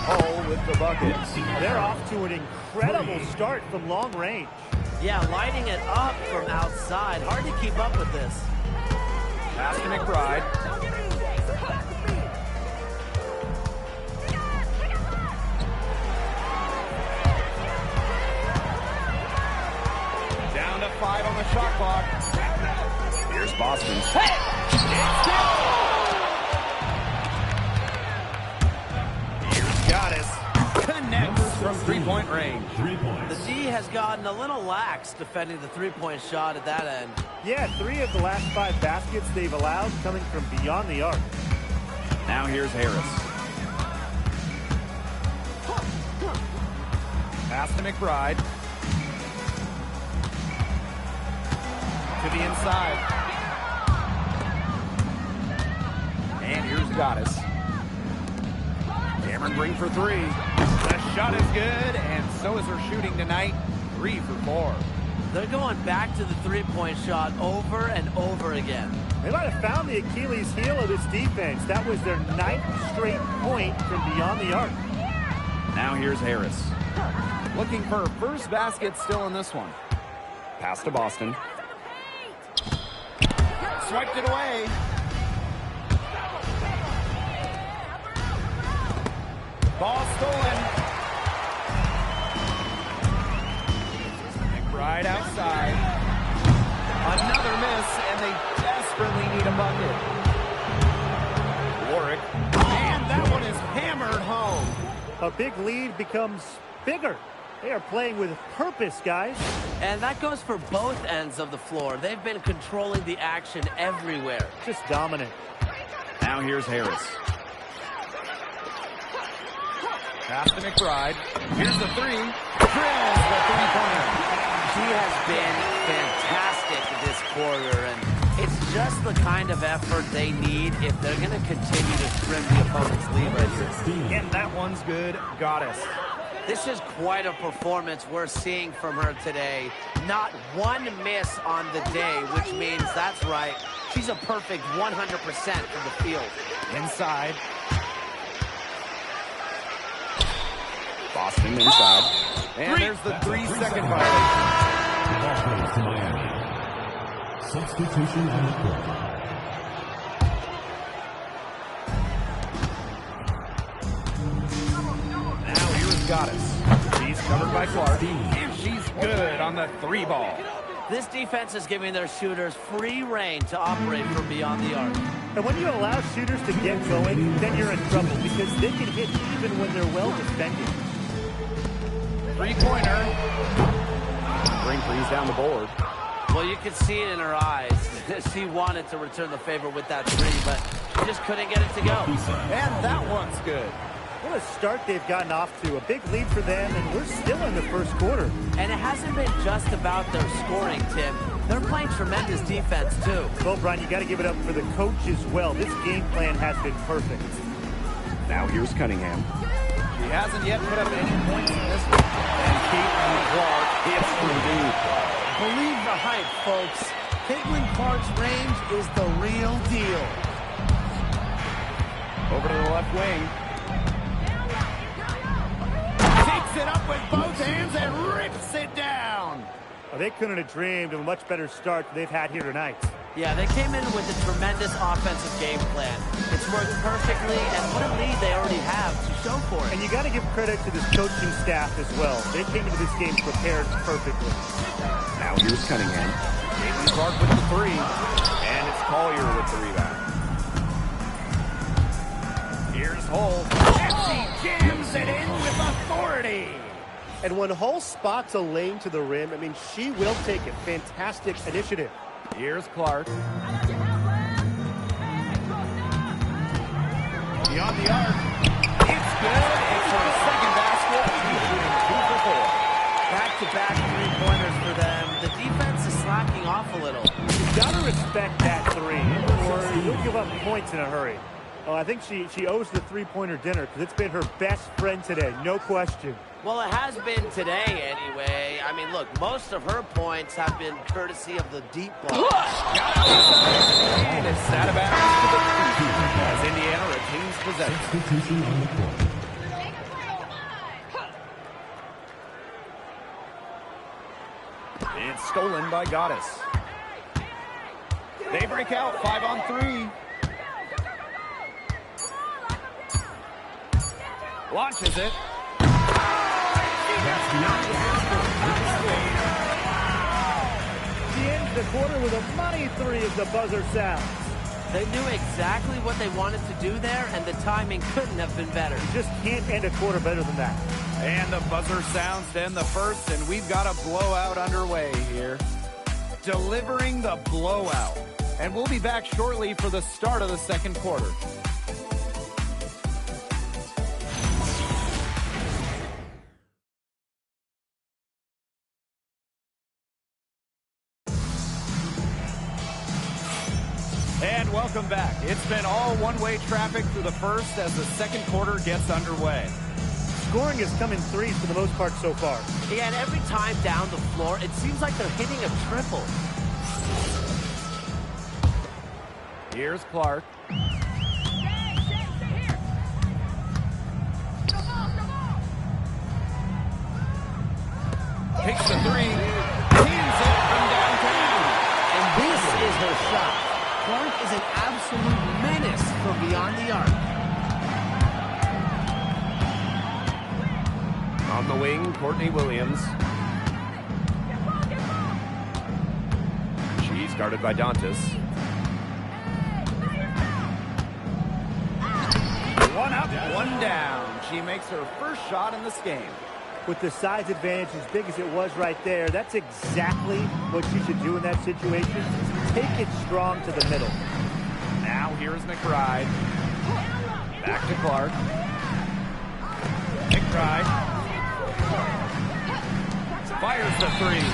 Hole with the buckets. They're off to an incredible start from long range. Yeah, lighting it up from outside. Hard to keep up with this. Pass to McBride. Down to 5 on the shot clock. Here's Boston. Hey! Here's Goddess. Connects from 3-point range. 3 points. The D has gotten a little lax defending the 3-point shot at that end. Yeah, 3 of the last 5 baskets they've allowed coming from beyond the arc. Now here's Harris. Pass to McBride. To the inside. And here's Goddess. Cameron Green for 3. The shot is good, and so is her shooting tonight. 3 for 4. They're going back to the 3-point shot over and over again. They might have found the Achilles heel of this defense. That was their 9th straight point from beyond the arc. Now here's Harris. Looking for her first basket still in this one. Pass to Boston. Swiped it away. Ball stolen. McBride outside. Another miss, and they desperately need a bucket. Warwick. And that one is hammered home. A big lead becomes bigger. They are playing with purpose, guys. And that goes for both ends of the floor. They've been controlling the action everywhere. Just dominant. Now here's Harris. Pass to McBride. Here's the 3. Drills the 3-pointer. She has been fantastic this quarter, and it's just the kind of effort they need if they're going to continue to trim the opponent's lead right here. And that one's good. Goddess. This is quite a performance we're seeing from her today. Not one miss on the day, which means that's right. She's a perfect 100% from the field. Inside. Boston inside. And there's the 3-second violation. The ball goes to Miami. Substitution on the court. Now here's Goddess. She's covered by Clark. And she's good on the 3 ball. This defense is giving their shooters free rein to operate from beyond the arc. And when you allow shooters to get going, then you're in trouble because they can hit even when they're well defended. 3-pointer. Green frees down the board. Well, you could see it in her eyes. She wanted to return the favor with that 3, but she just couldn't get it to go. And that one's good. What a start they've gotten off to. A big lead for them, and we're still in the first quarter. And it hasn't been just about their scoring, Tim. They're playing tremendous defense, too. Well, Brian, you got to give it up for the coach as well. This game plan has been perfect. Now here's Cunningham. He hasn't yet put up any points in this one. And Caitlin Clark hits from deep. Believe the hype, folks. Caitlin Clark's range is the real deal. Over to the left wing. Takes it up with both hands and rips it down. Well, they couldn't have dreamed of a much better start than they've had here tonight. Yeah, they came in with a tremendous offensive game plan. It's worked perfectly, and what a lead they already have to show for it. And you got to give credit to this coaching staff as well. They came into this game prepared perfectly. Now here's Cunningham. Caitlin Clark with the three. And it's Collier with the rebound. Here's Hull. And she jams it in with authority. And when Hull spots a lane to the rim, I mean, she will take it. Fantastic initiative. Here's Clark. Beyond the arc. It's good. It's her second basket. She's shooting 2 for 4. Back-to-back three-pointers for them. The defense is slacking off a little. You've got to respect that three, or you'll give up points in a hurry. Oh, I think she owes the three-pointer dinner because it's been her best friend today, no question. Well, it has been today anyway. I mean, look, most of her points have been courtesy of the deep ball. And it's Satabanis to the feet as Indiana retains possession. Substitution on the court. It's stolen by Goddess. They break out 5-on-3. Launches it. She ends the quarter with a money three as the buzzer sounds. They knew exactly what they wanted to do there, and the timing couldn't have been better. You just can't end a quarter better than that. And the buzzer sounds to end the first, and we've got a blowout underway here. Delivering the blowout. And we'll be back shortly for the start of the second quarter. And welcome back. It's been all one-way traffic through the first as the second quarter gets underway. Scoring has come in threes for the most part so far. Yeah, and every time down the floor, it seems like they're hitting a triple. Here's Clark. Takes the three. Cleans it from downtown. And this is her shot. Clark is an absolute menace from beyond the arc. On the wing, Courtney Williams. She's guarded by Dantas. One up, one down. She makes her first shot in this game. With the size advantage as big as it was right there, that's exactly what she should do in that situation. Take it strong to the middle. Now here's McBride. Back to Clark. McBride. Fires the three.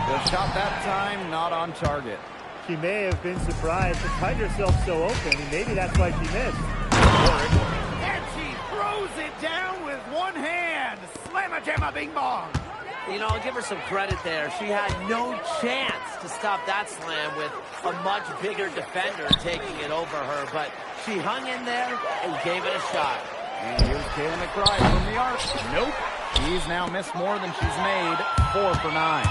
The shot that time not on target. She may have been surprised to find herself so open, and maybe that's why she missed. And she throws it down with one hand. Slamma-jamma bing bong. You know, I'll give her some credit there. She had no chance to stop that slam with a much bigger defender taking it over her, but she hung in there and gave it a shot. And here's Kayla McBride from the arc. Nope. She's now missed more than she's made. 4 for 9.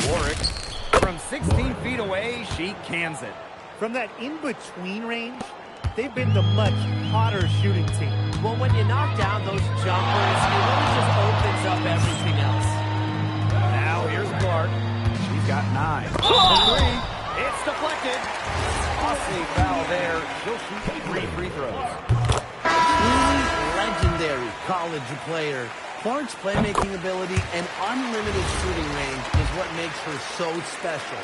Warwick, from 16 feet away, she cans it. From that in-between range, they've been the much hotter shooting team. Well, when you knock down those jumpers, it really just opens up everything else. Now here's Clark. She's got 9. Oh! 3. It's deflected. Costly foul there. She'll shoot 3 free throws. Truly legendary college player. Clark's playmaking ability and unlimited shooting range is what makes her so special.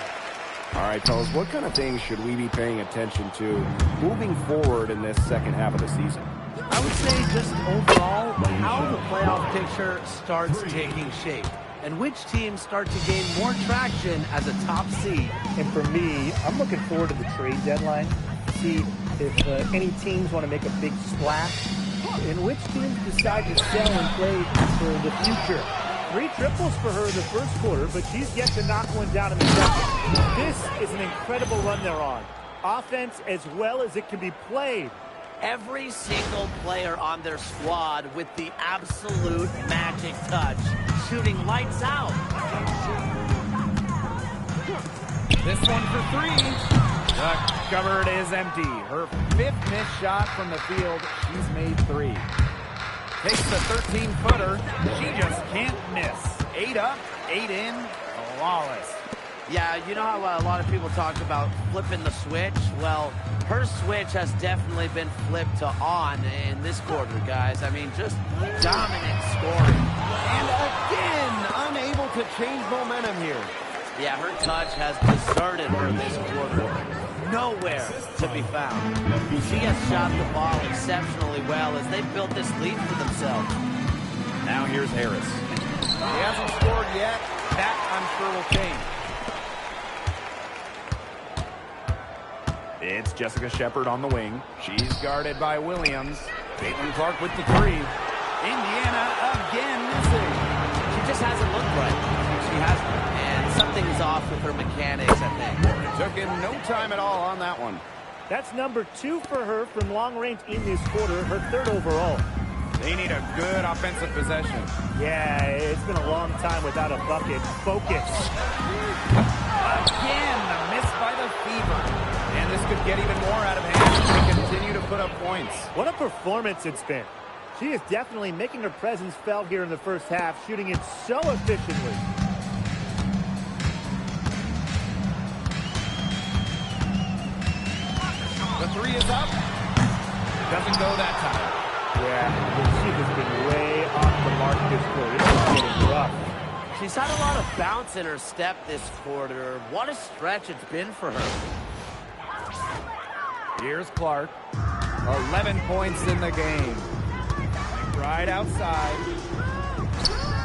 All right, fellas, what kind of things should we be paying attention to moving forward in this second half of the season? I would say just overall, how the playoff picture starts taking shape and which teams start to gain more traction as a top seed. And for me, I'm looking forward to the trade deadline to see if any teams want to make a big splash and which teams decide to sell and play for the future. 3 triples for her in the first quarter, but she's yet to knock one down in the second. This is an incredible run they're on. Offense as well as it can be played. Every single player on their squad with the absolute magic touch, shooting lights out. This one for 3. The cupboard is empty. Her 5th missed shot from the field. She's made 3. Takes the 13-footer. She just can't miss. 8 up, 8 in. Flawless. Yeah, you know how a lot of people talk about flipping the switch? Well, her switch has definitely been flipped to on in this quarter, guys. I mean, just dominant scoring. And again, unable to change momentum here. Yeah, her touch has deserted her this quarter. Nowhere to be found. She has shot the ball exceptionally well as they built this lead for themselves. Now here's Harris. He hasn't scored yet. That, I'm sure, will change. It's Jessica Shepard on the wing. She's guarded by Williams. Caitlin Clark with the 3. Indiana again missing. She just hasn't looked right. She hasn't. And something's off with her mechanics, I think. Took in no time at all on that one. That's number 2 for her from long range in this quarter, her 3rd overall. They need a good offensive possession. Yeah, it's been a long time without a bucket. Focus. Again, the miss by the Fever. And this could get even more out of hand if they continue to put up points. What a performance it's been. She is definitely making her presence felt here in the first half, shooting it so efficiently. The 3 is up. Doesn't go that time. Yeah, she has been way off the mark this quarter. It's getting rough. She's had a lot of bounce in her step this quarter. What a stretch it's been for her. Here's Clark. 11 points in the game. Right outside.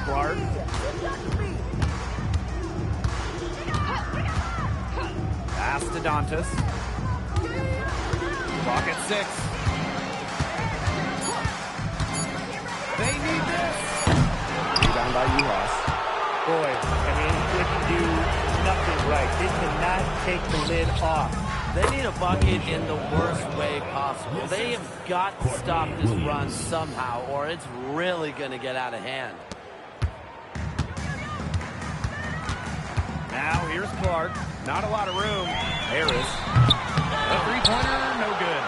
Clark. Pass to Dantas. Clock at 6. They need this. Rebound by Uhas. Boy, I mean, they can do nothing right. They cannot take the lid off. They need a bucket in the worst way possible. They have got to stop this run somehow, or it's really going to get out of hand. Now here's Clark. Not a lot of room. Harris. A 3-pointer, no good.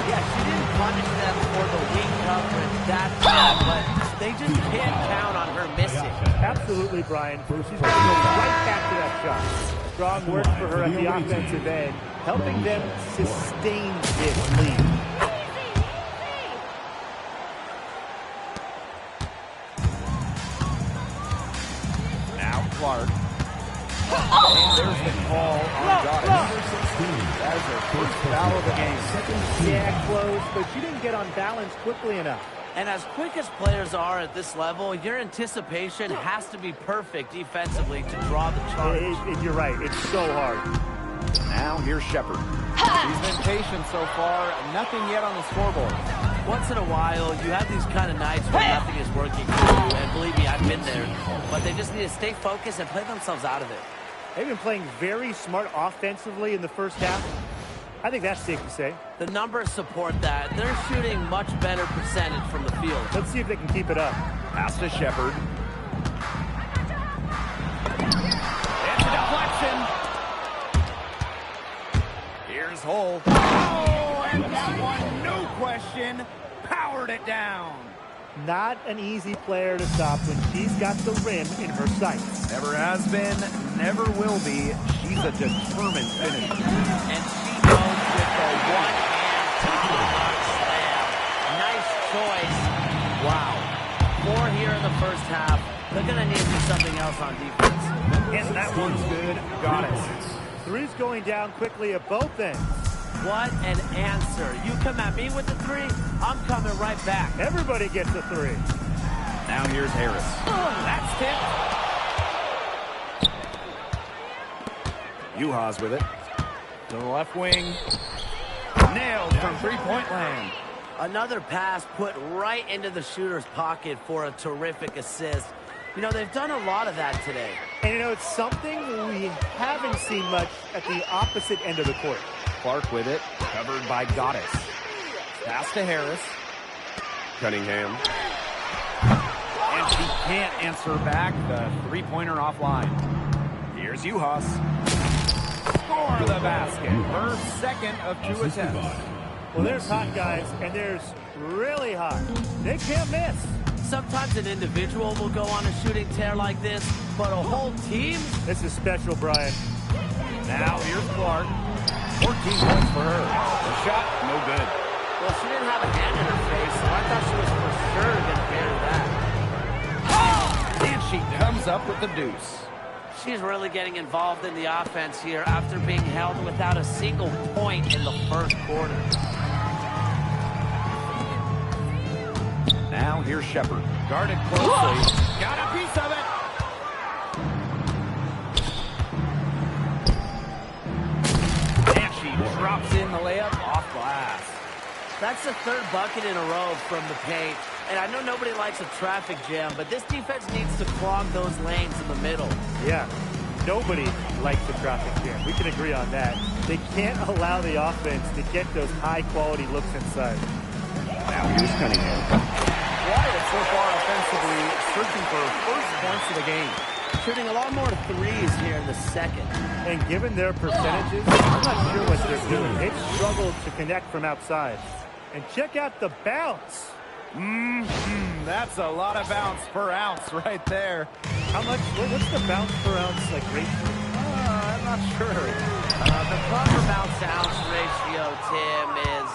Yeah, she didn't punish them for the weak coverage that bad, but they just can't count on her missing. Absolutely, Brian. She's going to go right back to that shot. Strong work for her at the offensive end, helping them sustain this lead. Now Clark. And there's the call on Goddess. That is her first foul of the game. Yeah, close, but she didn't get on balance quickly enough. And as quick as players are at this level, your anticipation has to be perfect defensively to draw the charge. You're right. It's so hard. Now here's Shepard. She's been patient so far. Nothing yet on the scoreboard. Once in a while, you have these kind of nights where nothing is working for you. And believe me, I've been there. But they just need to stay focused and play themselves out of it. They've been playing very smart offensively in the first half. I think that's safe to say. The numbers support that. They're shooting much better percentage from the field. Let's see if they can keep it up. Pass to Shepard. It's a deflection. Here's Hull. Oh, and that one, no question, powered it down. Not an easy player to stop when she's got the rim in her sights. Never has been, never will be. She's a determined finisher. And she goes with the one-hand top slam. Nice choice. Wow. 4 here in the first half. They're going to need to do something else on defense. And that one's good. Got it. Three's going down quickly at both ends. What an answer. You come at me with the three, I'm coming right back. Everybody gets a three. Now here's Harris. That's tipped. Uhas with it. To the left wing. Nailed from three-point land. Another pass put right into the shooter's pocket for a terrific assist. You know, they've done a lot of that today. And you know, it's something we haven't seen much at the opposite end of the court. Clark with it. Covered by Goddess. Pass to Harris. Cunningham. And she can't answer back. The three-pointer offline. Here's Uhas. For the basket. Her second of 2 attempts. Well, there's hot guys, and there's really hot. They can't miss. Sometimes an individual will go on a shooting tear like this, but a whole team? This is special, Brian. Now here's Clark. 14 points for her. The shot, no good. Well, she didn't have a hand in her face, so I thought she was for sure going to bury that. And she comes up with the deuce. She's really getting involved in the offense here after being held without a single point in the first quarter. Now here's Shepard. Guarded closely. Got a piece of it. And she drops in the layup off glass. That's the third bucket in a row from the paint. And I know nobody likes a traffic jam, but this defense needs to clog those lanes in the middle. Yeah, nobody likes the traffic jam. We can agree on that. They can't allow the offense to get those high-quality looks inside. Now here's Cunningham. Quiet so far offensively, searching for first points of the game. Shooting a lot more threes here in the second. And given their percentages, I'm not sure what they're doing. They've struggled to connect from outside. And check out the bounce. That's a lot of bounce per ounce right there. How much? What's the bounce per ounce like ratio? I'm not sure. The proper bounce to ounce ratio, Tim, is,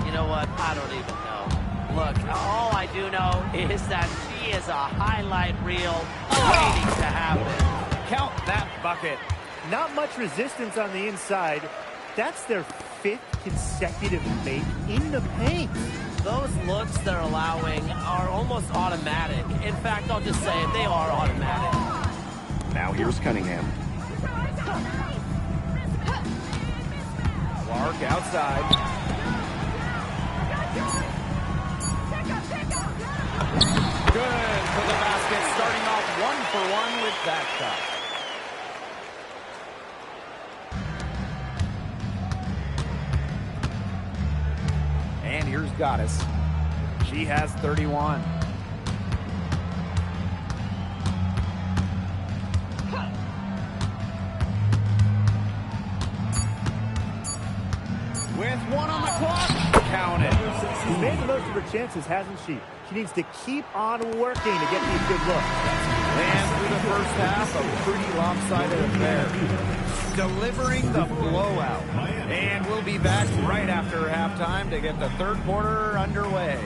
you know what? I don't even know. Look, all I do know is that she is a highlight reel waiting to happen. Count that bucket. Not much resistance on the inside. That's their 5th consecutive make in the paint. Those looks they're allowing are almost automatic. In fact, I'll just say it, they are automatic. Now here's Cunningham. Clark outside. Good for the basket, starting off 1-for-1 with that shot. And here's Goddess. She has 31. With one on the clock. Count it. She's made the most of her chances, hasn't she? She needs to keep on working to get these good looks. And through the first half, a pretty lopsided affair. Delivering the blowout. And we'll be back right after halftime to get the third quarter underway.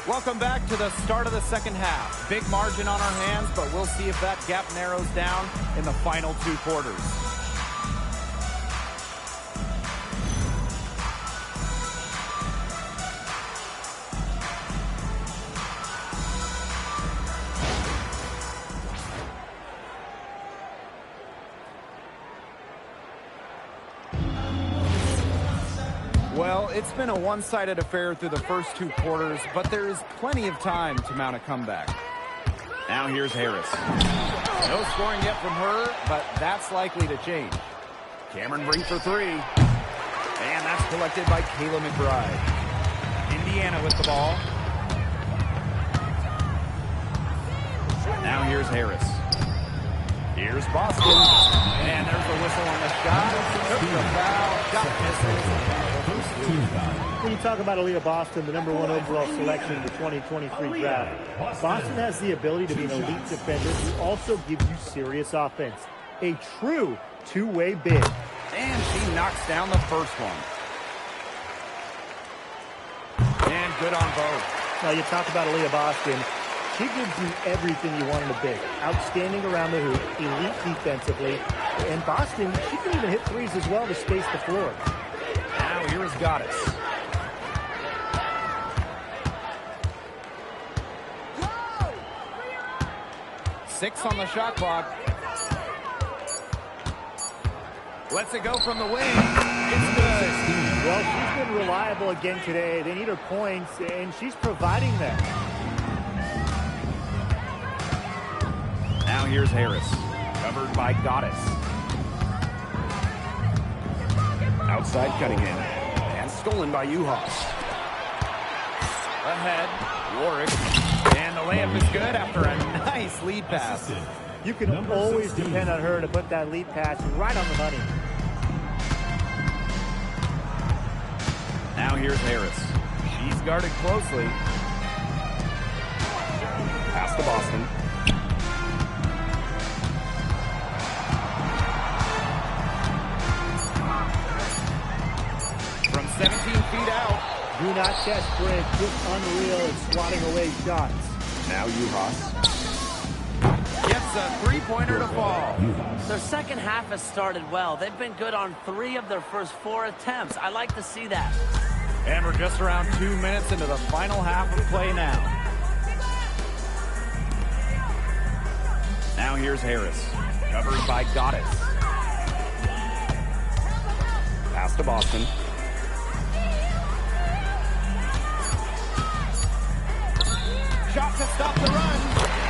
Welcome back to the start of the second half. Big margin on our hands, but we'll see if that gap narrows down in the final 2 quarters. Well, it's been a one-sided affair through the first 2 quarters, but there is plenty of time to mount a comeback. Now here's Harris. No scoring yet from her, but that's likely to change. Cameron Brink for 3. And that's collected by Kayla McBride. Indiana with the ball. Now here's Harris. Here's Boston. And there's the whistle on the shot. Took the foul. Shot misses. When you talk about Aaliyah Boston, the #1 overall selection in the 2023 draft, Boston has the ability to be an elite defender who also gives you serious offense. A true two-way big. And she knocks down the first one. And good on both. Now you talk about Aaliyah Boston. She gives you everything you want in a big. Outstanding around the hoop, elite defensively. And Boston, she can even hit threes as well to space the floor. Now here is Goddess. Six on the shot clock. Lets it go from the wing. It's good. Well, she's been reliable again today. They need her points, and she's providing them. Now here's Harris. Covered by Goddess. Outside Cunningham. And stolen by Uhas. Ahead, Warwick. And the layup is good after a nice lead pass. You can always depend on her to put that lead pass right on the money. Now here's Harris. She's guarded closely. Pass to Boston. From 17 feet out. Do not catch Brink. Just unreal at swatting away shots. Now Uhas. Gets a three-pointer to fall. Their second half has started well. They've been good on 3 of their first 4 attempts. I like to see that. And we're just around 2 minutes into the final half of play now. Now here's Harris. Covered by Goddess. Pass to Boston. Shot to stop the run.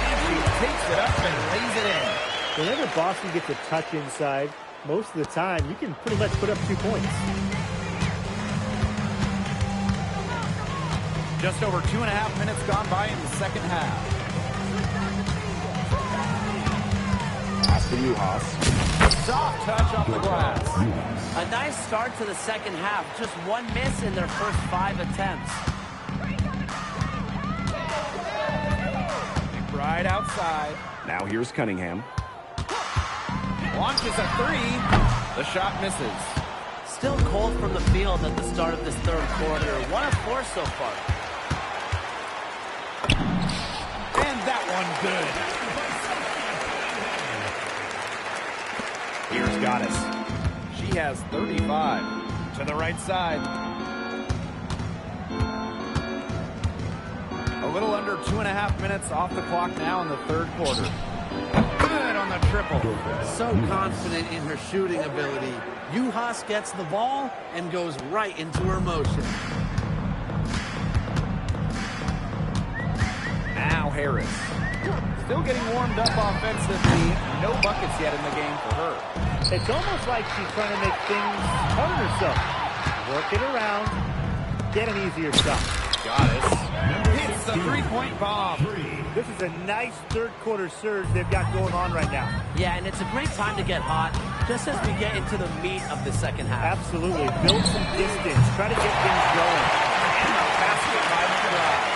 And she takes it up and lays it in. Whenever Boston gets a touch inside, most of the time, you can pretty much put up 2 points. Just over 2.5 minutes gone by in the second half. Pass to Uhas. Soft touch off the glass. A nice start to the second half. Just 1 miss in their first 5 attempts. Right outside. Now here's Cunningham. Launches a 3. The shot misses. Still cold from the field at the start of this third quarter. 1 of 4 so far. And that one good. Here's Goddess. She has 35. To the right side. A little under 2.5 minutes off the clock now in the third quarter. Good on the triple. So confident in her shooting ability. Uhas gets the ball and goes right into her motion. Now Harris. Still getting warmed up offensively. No buckets yet in the game for her. It's almost like she's trying to make things hard on herself. Work it around. Get an easier shot. Goddess hits the three-point bomb. This is a nice third quarter surge they've got going on right now. Yeah, and it's a great time to get hot, just as we get into the meat of the second half. Absolutely. Build some distance. Try to get things going. And the basket by McBride.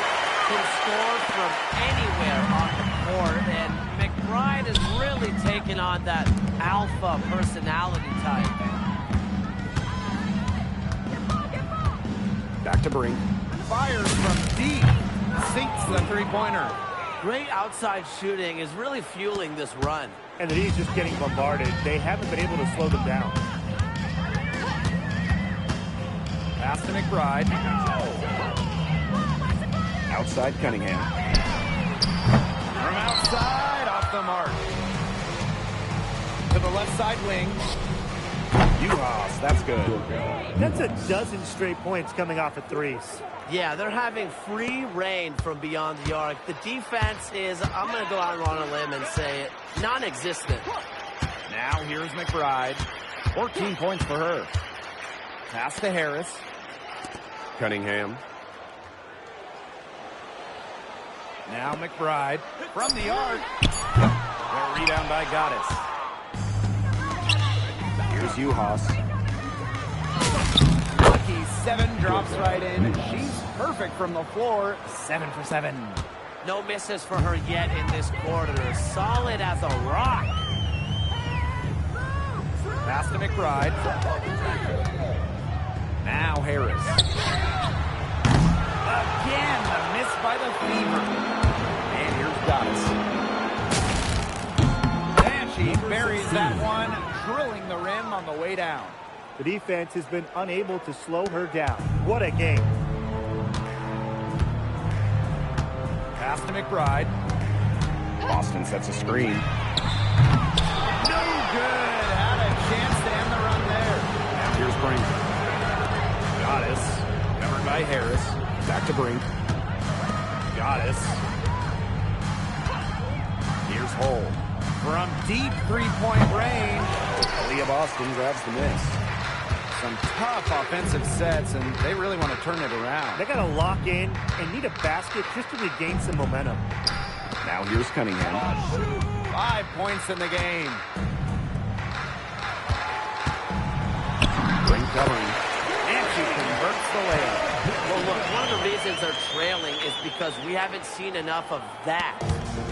Can score from anywhere on the court, and McBride is really taking on that alpha personality type. Back to Brink. Fires from deep. Sinks the three-pointer. Great outside shooting is really fueling this run. And the D's just getting bombarded. They haven't been able to slow them down. Pass to McBride. Outside Cunningham. From outside, off the mark. To the left side wing. Uhas, that's good. That's a dozen straight points coming off of threes. Yeah, they're having free reign from beyond the arc. The defense is, I'm going to go out on a limb and say it, non-existent. Now here's McBride. 14 points for her. Pass to Harris. Cunningham. Now McBride from the arc. A rebound by Goddess. Here's Uhas. Lucky 7 drops right in. She's perfect from the floor. 7 for 7. No misses for her yet in this quarter. Solid as a rock. Pass to McBride. Now Harris. Again, the miss by the Fever. And here's Goddess. And she buries that one, drilling the rim on the way down. The defense has been unable to slow her down. What a game. Pass to McBride. Boston sets a screen. No good. Had a chance to end the run there. Now here's Brink. Goddess. Covered by Harris. Back to Brink. Goddess. Here's Hole. From deep three-point range. Aaliyah Boston grabs the miss. Some tough offensive sets, and they really want to turn it around. They got to lock in and need a basket just to regain some momentum. Now here's Cunningham. 5 points in the game. Brink covering. And she converts the layup. Well, look, one of the reasons they're trailing is because we haven't seen enough of that.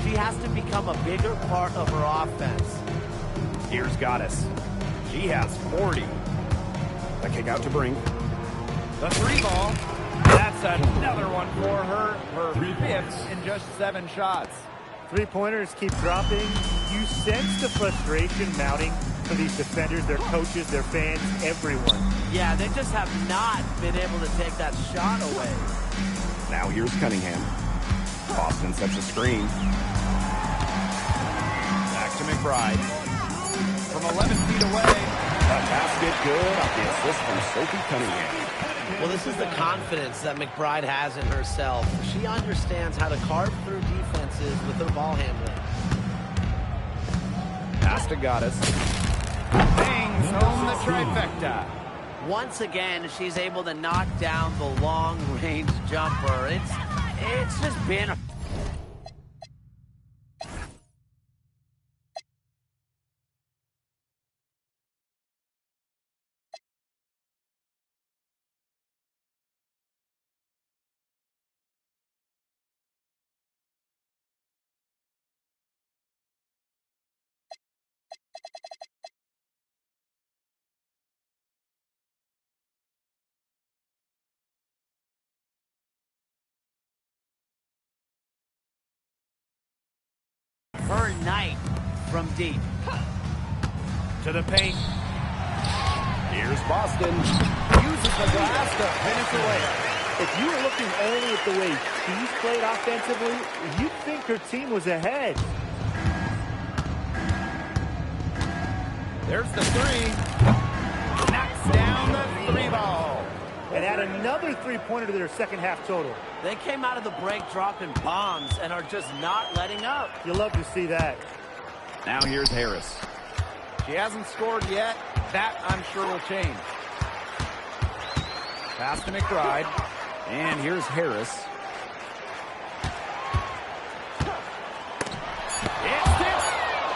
She has to become a bigger part of her offense. Here's Goddess. She has 40. The kick out to Brink. The 3 ball. That's another one for her. Her 5th in just 7 shots. Three-pointers keep dropping. You sense the frustration mounting for these defenders, their coaches, their fans, everyone. Yeah, they just have not been able to take that shot away. Now here's Cunningham. Boston sets a screen. Back to McBride. From 11 feet away. A basket good off the assist from Sophie Cunningham. Well, this is the confidence that McBride has in herself. She understands how to carve through defenses with her ball handling. Pass to Goddess. Bangs home the trifecta. Once again, she's able to knock down the long-range jumper. It's just been... her night from deep. To the paint. Here's Boston. Uses the glass to finish the layup. If you were looking only at the way she's played offensively, you'd think her team was ahead. There's the 3. Knocks down the 3 ball. And add another three-pointer to their second half total. They came out of the break dropping bombs and are just not letting up. You love to see that. Now here's Harris. She hasn't scored yet. That, I'm sure, will change. Pass to McBride. And here's Harris. It's tipped.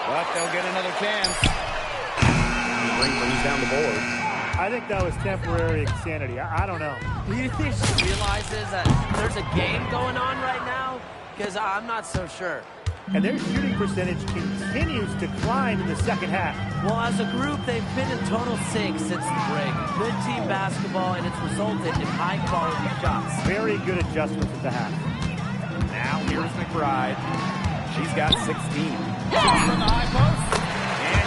But they'll get another chance. Brink brings down the board. I think that was temporary insanity. I don't know. Do you think she realizes that there's a game going on right now? Because I'm not so sure. And their shooting percentage continues to climb in the second half. Well, as a group, they've been in total sync since the break. Good team basketball, and it's resulted in high-quality shots. Very good adjustments at the half. Now here's McBride. She's got 16. From the high post. And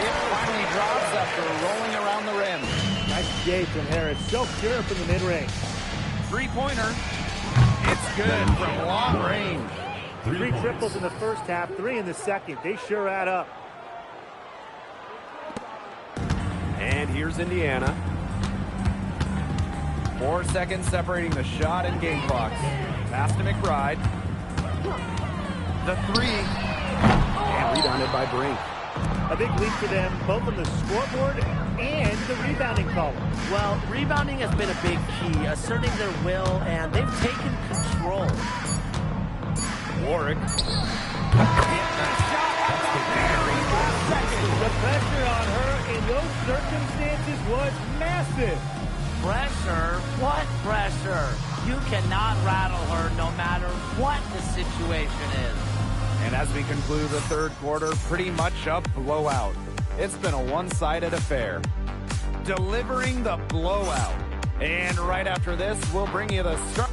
it finally drops after rolling around the rim. Nice day from Harris. So pure from the mid-range. 3-pointer. It's good from long range. 3 triples in the first half, 3 in the second. They sure add up. And here's Indiana. 4 seconds separating the shot and game clocks. Pass to McBride. The three. And rebounded by Brink. A big lead for them, both on the scoreboard and the rebounding column. Well, rebounding has been a big key, asserting their will, and they've taken control. Warwick. The pressure on her in those circumstances was massive. Pressure? What pressure? You cannot rattle her no matter what the situation is. And as we conclude the third quarter, pretty much a blowout. It's been a one-sided affair. Delivering the blowout. And right after this, we'll bring you the start.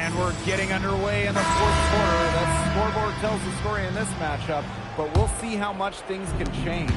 And we're getting underway in the fourth quarter. The scoreboard tells the story in this matchup, but we'll see how much things can change.